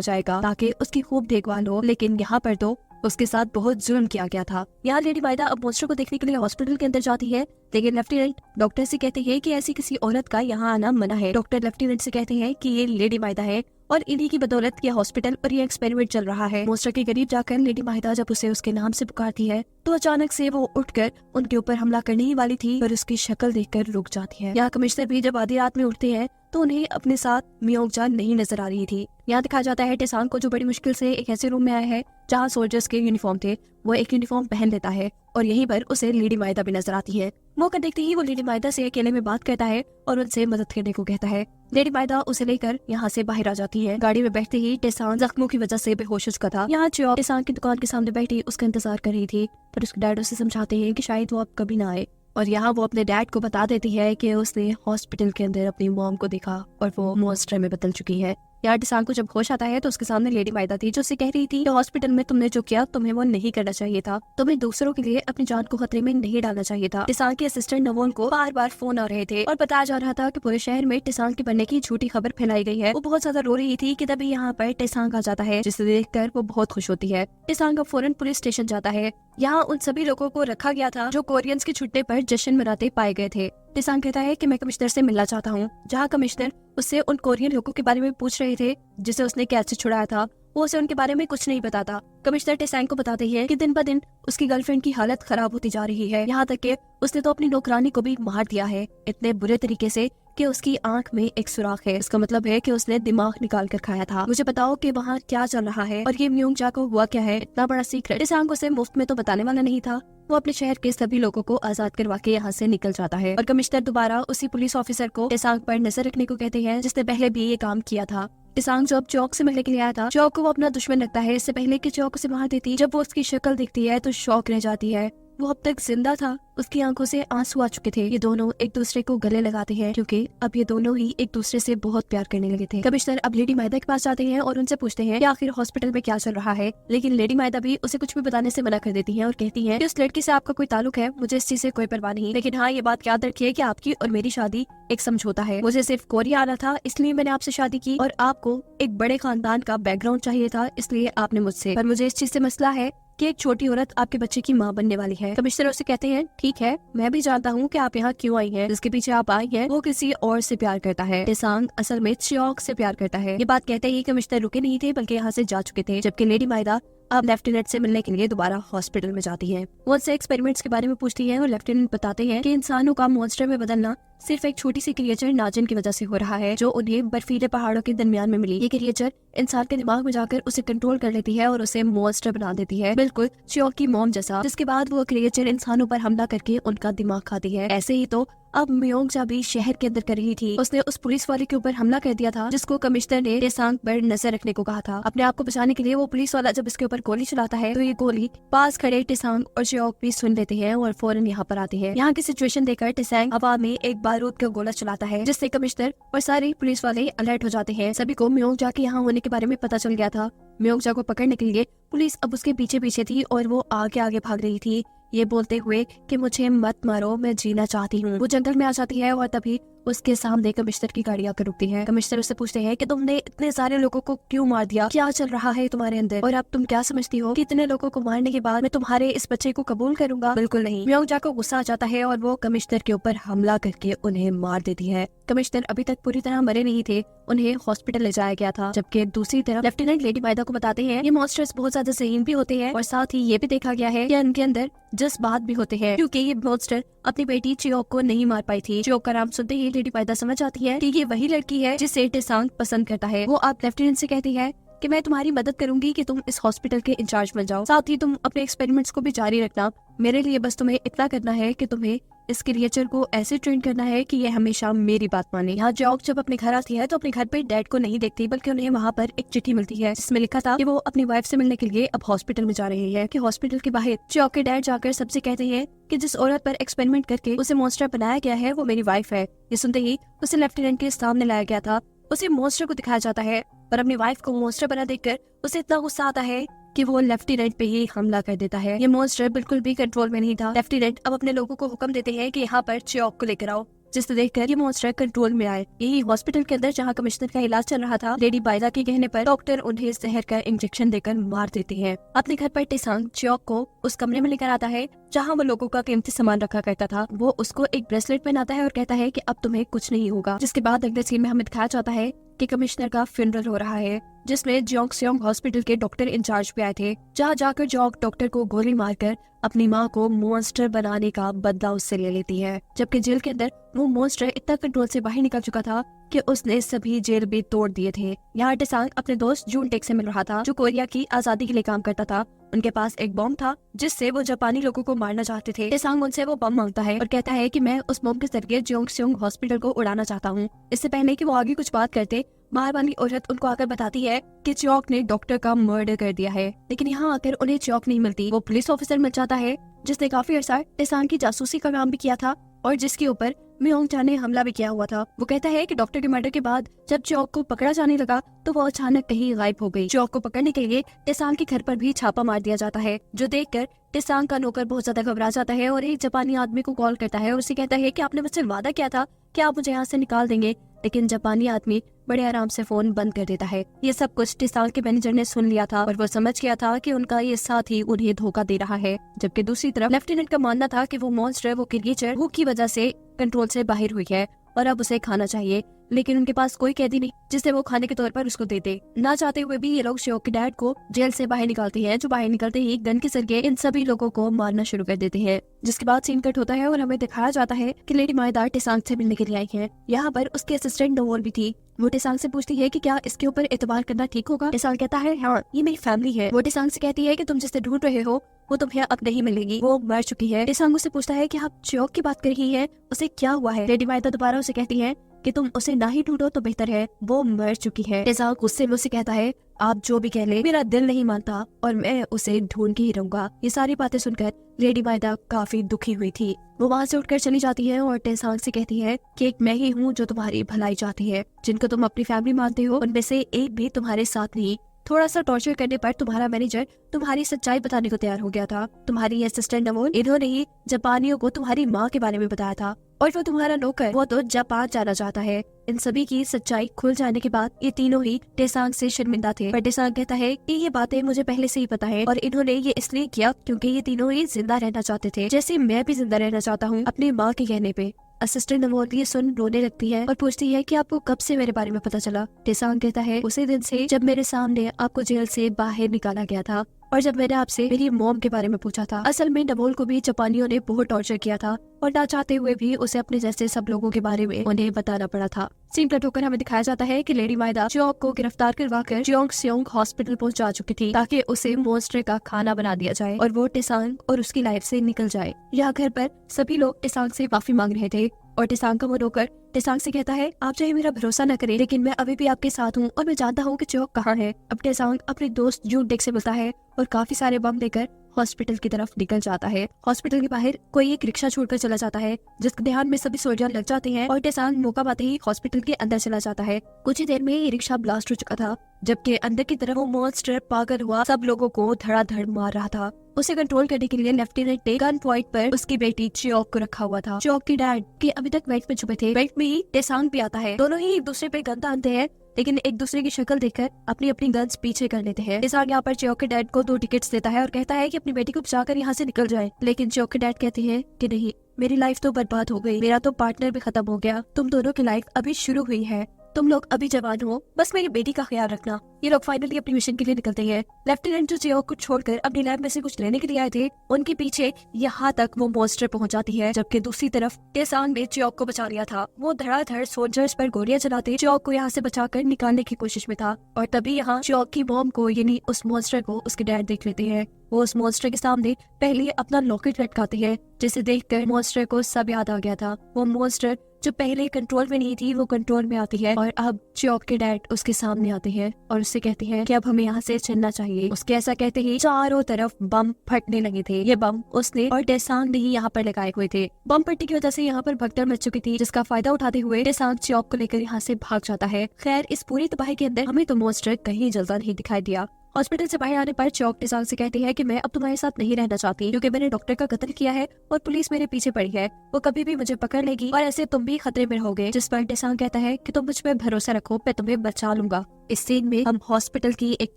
जाएगा ताकि उसकी खूब देखभाल हो। लेकिन यहाँ पर तो उसके साथ बहुत जुल्म किया गया था। यहाँ लेडी माइदा अब मॉन्स्टर को देखने के लिए हॉस्पिटल के अंदर जाती है, लेकिन लेफ्टिनेंट डॉक्टर से कहते हैं कि ऐसी किसी औरत का यहाँ आना मना है। डॉक्टर लेफ्टिनेंट से कहते हैं कि ये लेडी माइदा है और इन्हीं की बदौलत ये हॉस्पिटल और ये एक्सपेरिमेंट चल रहा है। मॉन्स्टर के करीब जाकर लेडी माइदा जब उसे उसके नाम से पुकारती है तो अचानक से वो उठकर उनके ऊपर हमला करने ही वाली थी, पर उसकी शक्ल देखकर रुक जाती है। यहाँ कमिश्नर भी जब आधी रात में उठते हैं तो उन्हें अपने साथ म्योंगजा नहीं नजर आ रही थी। यहाँ दिखाया जाता है टेसान को, जो बड़ी मुश्किल से एक ऐसे रूम में आया है जहाँ सोल्जर्स के यूनिफॉर्म थे, वो एक यूनिफॉर्म पहन लेता है और यहीं पर उसे लेडी माइदा भी नजर आती है। मौका देखते ही वो लेडी माइदा से अकेले में बात करता है और उनसे मदद करने को कहता है। लेडी माइदा उसे लेकर यहाँ से बाहर आ जाती है। गाड़ी में बैठते ही टेसान जख्मों की वजह से बेहोश हो चुका था। यहाँ चियोक टेसान की दुकान के सामने बैठी उसका इंतजार कर रही थी, पर उसके डैड उसे समझाते हैं कि शायद वो अब कभी ना आए। और यहाँ वो अपने डैड को बता देती है कि उसने हॉस्पिटल के अंदर अपनी मॉम को देखा और वो मॉन्स्टर में बदल चुकी है। यहाँ टेसान को जब होश आता है तो उसके सामने लेडी माइदा थी, जो उसे कह रही थी कि हॉस्पिटल में तुमने जो किया तुम्हें वो नहीं करना चाहिए था, तुम्हें दूसरों के लिए अपनी जान को खतरे में नहीं डालना चाहिए था। टेसान के असिस्टेंट नवोन को बार बार फोन आ रहे थे और बताया जा रहा था कि पूरे शहर में टेसान के बनने की झूठी खबर फैलाई गई है। वो बहुत ज्यादा रो रही थी कि तभी यहाँ पर टेसान आ जाता है, जिसे देखकर वो बहुत खुश होती है। टेसान फौरन पुलिस स्टेशन जाता है। यहाँ उन सभी लोगों को रखा गया था जो कोरियंस के छुट्टे पर जश्न मनाते पाए गए थे। टेसान कहता है कि मैं कमिश्नर से मिलना चाहता हूँ। जहाँ कमिश्नर उससे उन कोरियन लोगों के बारे में पूछ रहे थे जिसे उसने कैद से छुड़ाया था, वो उसे उनके बारे में कुछ नहीं बताता। कमिश्नर टेसान को बताते हैं कि दिन ब दिन उसकी गर्लफ्रेंड की हालत खराब होती जा रही है, यहाँ तक कि उसने तो अपनी नौकरानी को भी मार दिया है, इतने बुरे तरीके से कि उसकी आंख में एक सुराख है। इसका मतलब है कि उसने दिमाग निकाल कर खाया था। मुझे बताओ कि वहाँ क्या चल रहा है और ये म्योंगजा को हुआ क्या है। इतना बड़ा सीक्रेट टेसान को उसे मुफ्त में तो बताने वाला नहीं था। वो अपने शहर के सभी लोगों को आजाद करवा के यहाँ से निकल जाता है और कमिश्नर दोबारा उसी पुलिस ऑफिसर को टेसान पर नजर रखने को कहते हैं जिसने पहले भी ये काम किया था। टेसान जब चौक से मिलने के लिए आया था, चौक को वो अपना दुश्मन लगता है। इससे पहले कि चौक उसे मार देती, जब वो उसकी शक्ल दिखती है तो शौक रह जाती है। वो अब तक जिंदा था, उसकी आंखों से आंसू आ चुके थे। ये दोनों एक दूसरे को गले लगाते हैं क्योंकि अब ये दोनों ही एक दूसरे से बहुत प्यार करने लगे थे। कमिश्नर अब लेडी माइदा के पास जाते हैं और उनसे पूछते हैं कि आखिर हॉस्पिटल में क्या चल रहा है, लेकिन लेडी माइदा भी उसे कुछ भी बताने से मना कर देती है और कहती है कि उस लड़की से आपका कोई ताल्लुक है, मुझे इस चीज से कोई परवाह नहीं, लेकिन हाँ ये बात याद रखिए कि आपकी और मेरी शादी एक समझौता है। मुझे सिर्फ कोरिया आना था इसलिए मैंने आपसे शादी की और आपको एक बड़े खानदान का बैकग्राउंड चाहिए था इसलिए आपने मुझसे, पर मुझे इस चीज से मसला है कि एक छोटी औरत आपके बच्चे की मां बनने वाली है। कमिश्नर उसे कहते हैं ठीक है, मैं भी जानता हूँ कि आप यहाँ क्यों आई हैं, जिसके पीछे आप आई हैं वो किसी और से प्यार करता है। टेसान असल में चियोक से प्यार करता है। ये बात कहते ही कमिश्नर रुके नहीं थे बल्कि यहाँ से जा चुके थे, जबकि लेडी माइदा अब लेफ्टिनेंट से मिलने के लिए दोबारा हॉस्पिटल में जाती है। वो उनसे एक्सपेरिमेंट्स के बारे में पूछती है और लेफ्टिनेंट बताते हैं कि इंसानों का मॉन्स्टर में बदलना सिर्फ एक छोटी सी क्रिएचर नाजिन की वजह से हो रहा है, जो उन्हें बर्फीले पहाड़ों के दरमियान में मिली। ये क्रिएचर इंसान के दिमाग में जाकर उसे कंट्रोल कर लेती है और उसे मॉन्स्टर बना देती है, बिल्कुल चियोक की मॉम जैसा, जिसके बाद वो क्रिएचर इंसानों पर हमला करके उनका दिमाग खाती है। ऐसे ही तो अब म्योंगजा भी शहर के अंदर कर रही थी। उसने उस पुलिस वाले के ऊपर हमला कर दिया था जिसको कमिश्नर ने टेसान पर नजर रखने को कहा था। अपने आप को बचाने के लिए वो पुलिस वाला जब इसके ऊपर गोली चलाता है तो ये गोली पास खड़े टेसान और चियोक भी सुन लेते हैं और फौरन यहाँ पर आते हैं। यहाँ की सिचुएशन देखकर टेसान हवा में एक बारूद का गोला चलाता है जिससे कमिश्नर और सारे पुलिस वाले अलर्ट हो जाते हैं। सभी को म्योंगजा के यहाँ होने के बारे में पता चल गया था। म्योंगजा को पकड़ने के लिए पुलिस अब उसके पीछे पीछे थी और वो आगे आगे भाग रही थी, ये बोलते हुए कि मुझे मत मारो, मैं जीना चाहती हूँ। वो जंगल में आ जाती है और तभी उसके सामने कमिश्नर की गाड़ी आकर रुकती है। कमिश्नर उससे पूछते हैं कि तुमने इतने सारे लोगों को क्यों मार दिया, क्या चल रहा है तुम्हारे अंदर, और अब तुम क्या समझती हो कि इतने लोगों को मारने के बाद मैं तुम्हारे इस बच्चे को कबूल करूंगा? बिल्कुल नहीं। म्योंगजा को गुस्सा आ जाता है और वो कमिश्नर के ऊपर हमला करके उन्हें मार देती है। कमिश्नर अभी तक पूरी तरह मरे नहीं थे, उन्हें हॉस्पिटल ले जाया गया था। जबकि दूसरी तरफ लेफ्टिनेंट लेडी माइदा को बताते हैं ये मॉन्स्टर्स बहुत ज्यादा ज़हीन भी होते हैं और साथ ही ये भी देखा गया है कि इनके अंदर जज्बात भी होते हैं, क्योंकि ये मॉन्स्टर अपनी बेटी चियोक को नहीं मार पाई थी। चियोक का नाम सुनते ही लेडी माइदा समझ आती है कि ये वही लड़की है जिसे टेसांग पसंद करता है। वो आप लेफ्टिनेंट से कहती है कि मैं तुम्हारी मदद करूंगी कि तुम इस हॉस्पिटल के इंचार्ज बन जाओ, साथ ही तुम अपने एक्सपेरिमेंट्स को भी जारी रखना। मेरे लिए बस तुम्हें इतना करना है कि तुम्हें इस क्रिएचर को ऐसे ट्रेन करना है कि ये हमेशा मेरी बात माने। यहाँ जॉक जब अपने घर आती है तो अपने घर पे डैड को नहीं देखती, बल्कि उन्हें वहाँ पर एक चिट्ठी मिलती है जिसमें लिखा था कि वो अपनी वाइफ से मिलने के लिए अब हॉस्पिटल में जा रहे हैं। कि हॉस्पिटल के बाहर जॉक के डैड जाकर सबसे कहते हैं कि जिस औरत पर एक्सपेरिमेंट करके उसे मॉन्स्टर बनाया गया है वो मेरी वाइफ है। ये सुनते ही उसे लेफ्टिनेंट के सामने लाया गया था, उसे मॉन्स्टर को दिखाया जाता है, पर अपनी वाइफ को मॉन्स्टर बना देखकर उसे इतना गुस्सा आता है कि वो लेफ्टिनेंट पे ही हमला कर देता है। ये मॉन्स्टर बिल्कुल भी कंट्रोल में नहीं था। लेफ्टिनेंट अब अपने लोगों को हुक्म देते हैं कि यहाँ पर चियोक को लेकर आओ, जिसे देखकर ये मॉन्स्टर कंट्रोल में आए। यही हॉस्पिटल के अंदर जहाँ कमिश्नर का इलाज चल रहा था, लेडी माइदा के कहने पर डॉक्टर उन्हें जहर का इंजेक्शन देकर मार देते हैं। अपने घर पर टेसांग चियोक को उस कमरे में लेकर आता है जहाँ वो लोगों का कीमती सामान रखा करता था। वो उसको एक ब्रेसलेट पहनाता है और कहता है कि अब तुम्हें कुछ नहीं होगा। जिसके बाद अगले सीन में हमें दिखाया जाता है कि कमिश्नर का फ्यूनरल हो रहा है, जिसमें जोंगसेओंग हॉस्पिटल के डॉक्टर इंचार्ज भी आए थे। जहाँ जाकर जोंग डॉक्टर को गोली मारकर अपनी माँ को मॉन्स्टर बनाने का बदला उससे ले लेती है। जबकि जेल के अंदर वो मॉन्स्टर इतना कंट्रोल से बाहर निकल चुका था कि उसने सभी जेल भी तोड़ दिए थे। यहाँ टेसांग अपने दोस्त जून टेक से मिल रहा था, जो कोरिया की आजादी के लिए काम करता था। उनके पास एक बम था जिससे वो जापानी लोगों को मारना चाहते थे। टेसांग उनसे वो बम मांगता है और कहता है कि मैं उस बम के जरिए जोंगसेओंग हॉस्पिटल को उड़ाना चाहता हूँ। इससे पहले कि वो आगे कुछ बात करते, बाहर वाली औरत उनको आकर बताती है कि चियोक ने डॉक्टर का मर्डर कर दिया है। लेकिन यहाँ आकर उन्हें चियोक नहीं मिलती। वो पुलिस ऑफिसर मिल जाता है जिसने काफी अर्सा टेसांग की जासूसी का काम भी किया था और जिसके ऊपर म्योंगजा ने हमला भी किया हुआ था। वो कहता है कि डॉक्टर के मर्डर के बाद जब चियोक को पकड़ा जाने लगा तो वो अचानक कहीं गायब हो गई। चियोक को पकड़ने के लिए टेसांग के घर पर भी छापा मार दिया जाता है, जो देखकर टेसांग का नौकर बहुत ज्यादा घबरा जाता है और एक जापानी आदमी को कॉल करता है और उसे कहता है कि आपने मुझसे वादा किया था कि आप मुझे यहाँ से निकाल देंगे। लेकिन जापानी आदमी बड़े आराम से फोन बंद कर देता है। ये सब कुछ टेसांग के मैनेजर ने सुन लिया था और वो समझ गया था कि उनका ये साथी उन्हें धोखा दे रहा है। जबकि दूसरी तरफ लेफ्टिनेंट का मानना था कि वो मॉन्स्टर, वो क्रिएचर भूख की वजह से कंट्रोल से बाहर हुई है और अब उसे खाना चाहिए। लेकिन उनके पास कोई कैदी नहीं जिसे वो खाने के तौर पर उसको देते। ना चाहते हुए भी ये लोग चियोक के डैड को जेल से बाहर निकालते हैं, जो बाहर निकलते ही गन के जरिए इन सभी लोगों को मारना शुरू कर देते हैं। जिसके बाद सीन कट होता है और हमें दिखाया जाता है कि लेडी माइदा टेसांग से मिलने के लिए आई है। यहाँ पर उसकी असिस्टेंट नोवोल भी थी। वो टेसांग से पूछती है कि क्या इसके ऊपर एतबार करना ठीक होगा। टेसांग कहता है हाँ, ये मेरी फैमिली है। वो टेसांग से कहती है कि तुम जिसे ढूंढ रहे हो वो तुम्हें अब नहीं मिलेगी, वो मर चुकी है। टेसांग उससे पूछता है कि आप चियोक की बात कर रही है, उसे क्या हुआ है। लेडी माइदा दोबारा उसे कहती है कि तुम उसे ना ही ढूंढो तो बेहतर है, वो मर चुकी है। टेसांग गुस्से में उसे कहता है आप जो भी कह ले, मेरा दिल नहीं मानता और मैं उसे ढूंढ के ही रहूंगा। ये सारी बातें सुनकर लेडी माइदा काफी दुखी हुई थी। वो वहाँ से उठकर चली जाती है और टेसांग से कहती है कि एक मैं ही हूँ जो तुम्हारी भलाई चाहती है। जिनको तुम अपनी फैमिली मानते हो उनमें से एक भी तुम्हारे साथ नहीं। थोड़ा सा टॉर्चर करने पर तुम्हारा मैनेजर तुम्हारी सच्चाई बताने को तैयार हो गया था। तुम्हारी असिस्टेंट नवोल, इन्होंने ही जापानियों को तुम्हारी माँ के बारे में बताया था और वो तुम्हारा नौकर, वो तो जापान जाना चाहता है। इन सभी की सच्चाई खुल जाने के बाद ये तीनों ही टेसांग से शर्मिंदा थे। पर टेसांग कहता है कि ये बातें मुझे पहले से ही पता है और इन्होंने ये इसलिए किया क्योंकि ये तीनों ही जिंदा रहना चाहते थे, जैसे मैं भी जिंदा रहना चाहता हूँ अपनी माँ के कहने पे। असिस्टेंट नवोल ये सुन रोने लगती है और पूछती है कि आपको कब से मेरे बारे में पता चला। टेसांग कहता है उसी दिन से जब मेरे सामने आपको जेल से बाहर निकाला गया था और जब मैंने आपसे मेरी मॉम के बारे में पूछा था। असल में नवोल को भी जापानियों ने बहुत टॉर्चर किया था और ना चाहते हुए भी उसे अपने जैसे सब लोगों के बारे में उन्हें बताना पड़ा था। सीन कट होकर हमें दिखाया जाता है कि लेडी माइदा चियोक को गिरफ्तार करवाकर जोंगसेओंग हॉस्पिटल पहुंचा चुकी थी ताकि उसे मॉन्स्टर का खाना बना दिया जाए और वो टेसांग और उसकी लाइफ से निकल जाए। यहाँ घर पर सभी लोग टेसांग से माफी मांग रहे थे और टेसांग का वो नौकर टेसांग से कहता है आप चाहे मेरा भरोसा न करें, लेकिन मैं अभी भी आपके साथ हूँ और मैं जानता हूँ कि चियोक कहाँ है। अब टेसांग अपने दोस्त जून टेक से मिलता है और काफी सारे बम देकर हॉस्पिटल की तरफ निकल जाता है। हॉस्पिटल के बाहर कोई एक रिक्शा छोड़कर चला जाता है, जिसके ध्यान में सभी सोल्जर लग जाते हैं और टेसांग मौका पाते ही हॉस्पिटल के अंदर चला जाता है। कुछ ही देर में ये रिक्शा ब्लास्ट हो चुका था, जबकि अंदर की तरफ वो मॉन्स्टर पागल हुआ सब लोगों को धड़ाधड़ मार रहा था। उसे कंट्रोल करने के लिए लेफ्टिनेंट ने गन पॉइंट पर उसकी बेटी चियोक को रखा हुआ था। चियोक के डैड के अभी तक वेट में छुपे थे। वेट में ही टेसांग भी आता है। दोनों ही एक दूसरे पे गन तानते हैं, लेकिन एक दूसरे की शक्ल देखकर अपनी अपनी गन्स पीछे कर लेते हैं। टेसांग यहाँ पर चियोक के डैड को 2 टिकट्स देता है और कहता है कि अपनी बेटी को बचाकर यहाँ से निकल जाए, लेकिन चियोक के डैड कहते हैं कि नहीं, मेरी लाइफ तो बर्बाद हो गई, मेरा तो पार्टनर भी खत्म हो गया, तुम दोनों की लाइफ अभी शुरू हुई है, तुम लोग अभी जवान हो, बस मेरी बेटी का ख्याल रखना। ये लोग फाइनली अपनी मिशन के लिए निकलते हैं। लेफ्टिनेंट जो चियोक को छोड़कर अपनी लैब में से कुछ लेने के लिए आए थे, उनके पीछे यहाँ तक वो मॉन्स्टर पहुंच जाती है, जबकि दूसरी तरफ टेसांग ने चियोक को बचा लिया था। वो धड़ाधड़ सोल्जर्स पर गोलियां चलाते चियोक को यहाँ से बचाकर निकालने की कोशिश में था, और तभी यहाँ चियोक की मॉम को यानी उस मॉन्स्टर को उसके डैड देख लेते हैं। वो उस मॉन्स्टर के सामने पहले अपना लॉकेट लटकाते हैं, जिसे देखकर मॉन्स्टर को सब याद आ गया था। वो मॉन्स्टर जो पहले कंट्रोल में नहीं थी वो कंट्रोल में आती है, और अब चियोक के डैड उसके सामने आते हैं और उससे कहते हैं कि अब हमें यहाँ से चलना चाहिए। उसके ऐसा कहते ही चारों तरफ बम फटने लगे थे। ये बम उसने और टेसांग ने ही यहाँ पर लगाए हुए थे। बम फटने की वजह से यहाँ पर भगदड़ मच चुकी थी, जिसका फायदा उठाते हुए टेसांग चियोक को लेकर यहाँ से भाग जाता है। खैर, इस पूरी तबाही के अंदर हमें तो मॉन्स्टर कहीं जलता नहीं दिखाई दिया। हॉस्पिटल से बाहर आने पर चियोक टेसांग से कहती है कि मैं अब तुम्हारे साथ नहीं रहना चाहती, क्योंकि मैंने डॉक्टर का कत्ल किया है और पुलिस मेरे पीछे पड़ी है, वो कभी भी मुझे पकड़ लेगी और ऐसे तुम भी खतरे में रहोगे। जिस पर टेसांग कहता है कि तुम मुझ पर भरोसा रखो, मैं तुम्हें बचा लूंगा। इस सीन में हम हॉस्पिटल की एक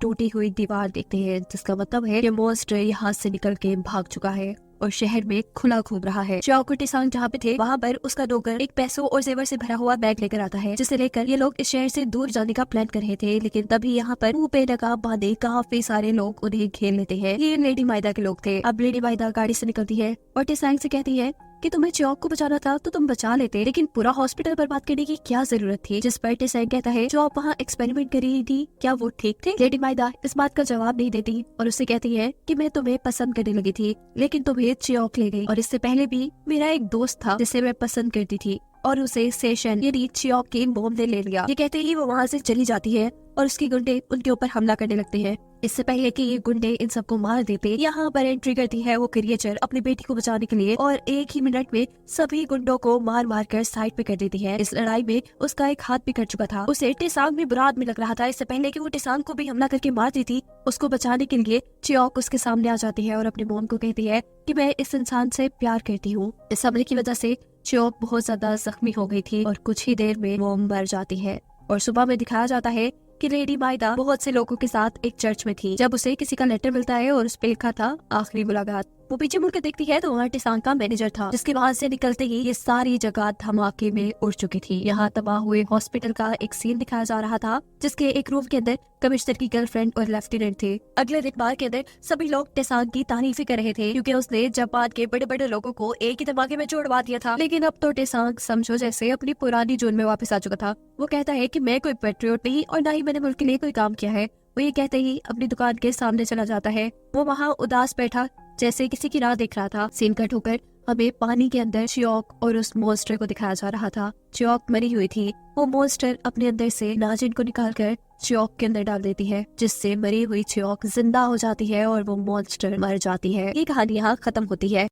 टूटी हुई दीवार देखते हैं, जिसका मतलब है कि मॉन्स्टर यहाँ से निकल के भाग चुका है और शहर में खुला घूम रहा है। चियोक और टेसांग जहाँ पे थे वहाँ पर उसका नौकर एक पैसों और जेवर से भरा हुआ बैग लेकर आता है, जिसे लेकर ये लोग इस शहर से दूर जाने का प्लान कर रहे थे। लेकिन तभी यहाँ पर मुंह पे नकाब बांधे काफी सारे लोग उन्हें घेर लेते हैं। ये लेडी माइदा के लोग थे। अब लेडी माइदा गाड़ी से निकलती है और टेसांग से कहती है कि तुम्हें चियोक को बचाना था तो तुम बचा लेते, लेकिन पूरा हॉस्पिटल बर्बाद करने की क्या जरूरत थी। जिस पर टेसांग कहता है जो आप वहाँ एक्सपेरिमेंट कर रही थी क्या वो ठीक थे। लेडी माइदा इस बात का जवाब नहीं देती और उससे कहती है कि मैं तुम्हें पसंद करने लगी थी, लेकिन तुम्हें चियोक ले गई, और इससे पहले भी मेरा एक दोस्त था जिसे मैं पसंद करती थी और उसे सेशन यानी चियोक की मॉम ने ले लिया। ये कहते ही वो वहाँ से चली जाती है और उसके गुंडे उनके ऊपर हमला करने लगते हैं। इससे पहले कि ये गुंडे इन सबको मार देते, यहाँ पर एंट्री करती है वो क्रिएचर अपनी बेटी को बचाने के लिए, और एक ही मिनट में सभी गुंडों को मार मार कर साइड पे कर देती है। इस लड़ाई में उसका एक हाथ भी कट चुका था। उसे टेसांग भी बुरा आदमी लग रहा था। इससे पहले कि वो टेसांग को भी हमला करके मार दी थी, उसको बचाने के लिए चियोक उसके सामने आ जाती है और अपनी मॉम को कहती है कि मैं इस इंसान से प्यार करती हूँ। इस हमले की वजह से चियोक बहुत ज्यादा जख्मी हो गई थी और कुछ ही देर में वो मर जाती है। और सुबह में दिखाया जाता है कि लेडी माइदा बहुत से लोगों के साथ एक चर्च में थी, जब उसे किसी का लेटर मिलता है और उस पे लिखा था आखिरी मुलाकात। वो पीछे मुड़कर देखती है तो वहाँ टेसांग का मैनेजर था, जिसके वहाँ से निकलते ही ये सारी जगह धमाके में उड़ चुकी थी। यहाँ तबाह हुए हॉस्पिटल का एक सीन दिखाया जा रहा था, जिसके एक रूम के अंदर कमिश्नर की गर्लफ्रेंड और लेफ्टिनेंट थे। अगले दिन बार के अंदर सभी लोग टेसांग की तारीफें कर रहे थे, क्योंकि उसने जापान के बड़े बड़े लोगों को एक ही धमाके में जोड़वा दिया था। लेकिन अब तो टेसांग समझो जैसे अपनी पुरानी जोन में वापस आ चुका था। वो कहता है कि मैं कोई पेट्रियोट नहीं और न ही मैंने मुल्क के लिए कोई काम किया है। वो ये कहते ही अपनी दुकान के सामने चला जाता है। वो वहाँ उदास बैठा जैसे किसी की राह देख रहा था। सीन कट होकर हमें पानी के अंदर चियोक और उस मॉन्स्टर को दिखाया जा रहा था। चियोक मरी हुई थी। वो मॉन्स्टर अपने अंदर से नाजिन को निकालकर चियोक के अंदर डाल देती है, जिससे मरी हुई चियोक जिंदा हो जाती है और वो मॉन्स्टर मर जाती है। ये कहानी यहाँ खत्म होती है।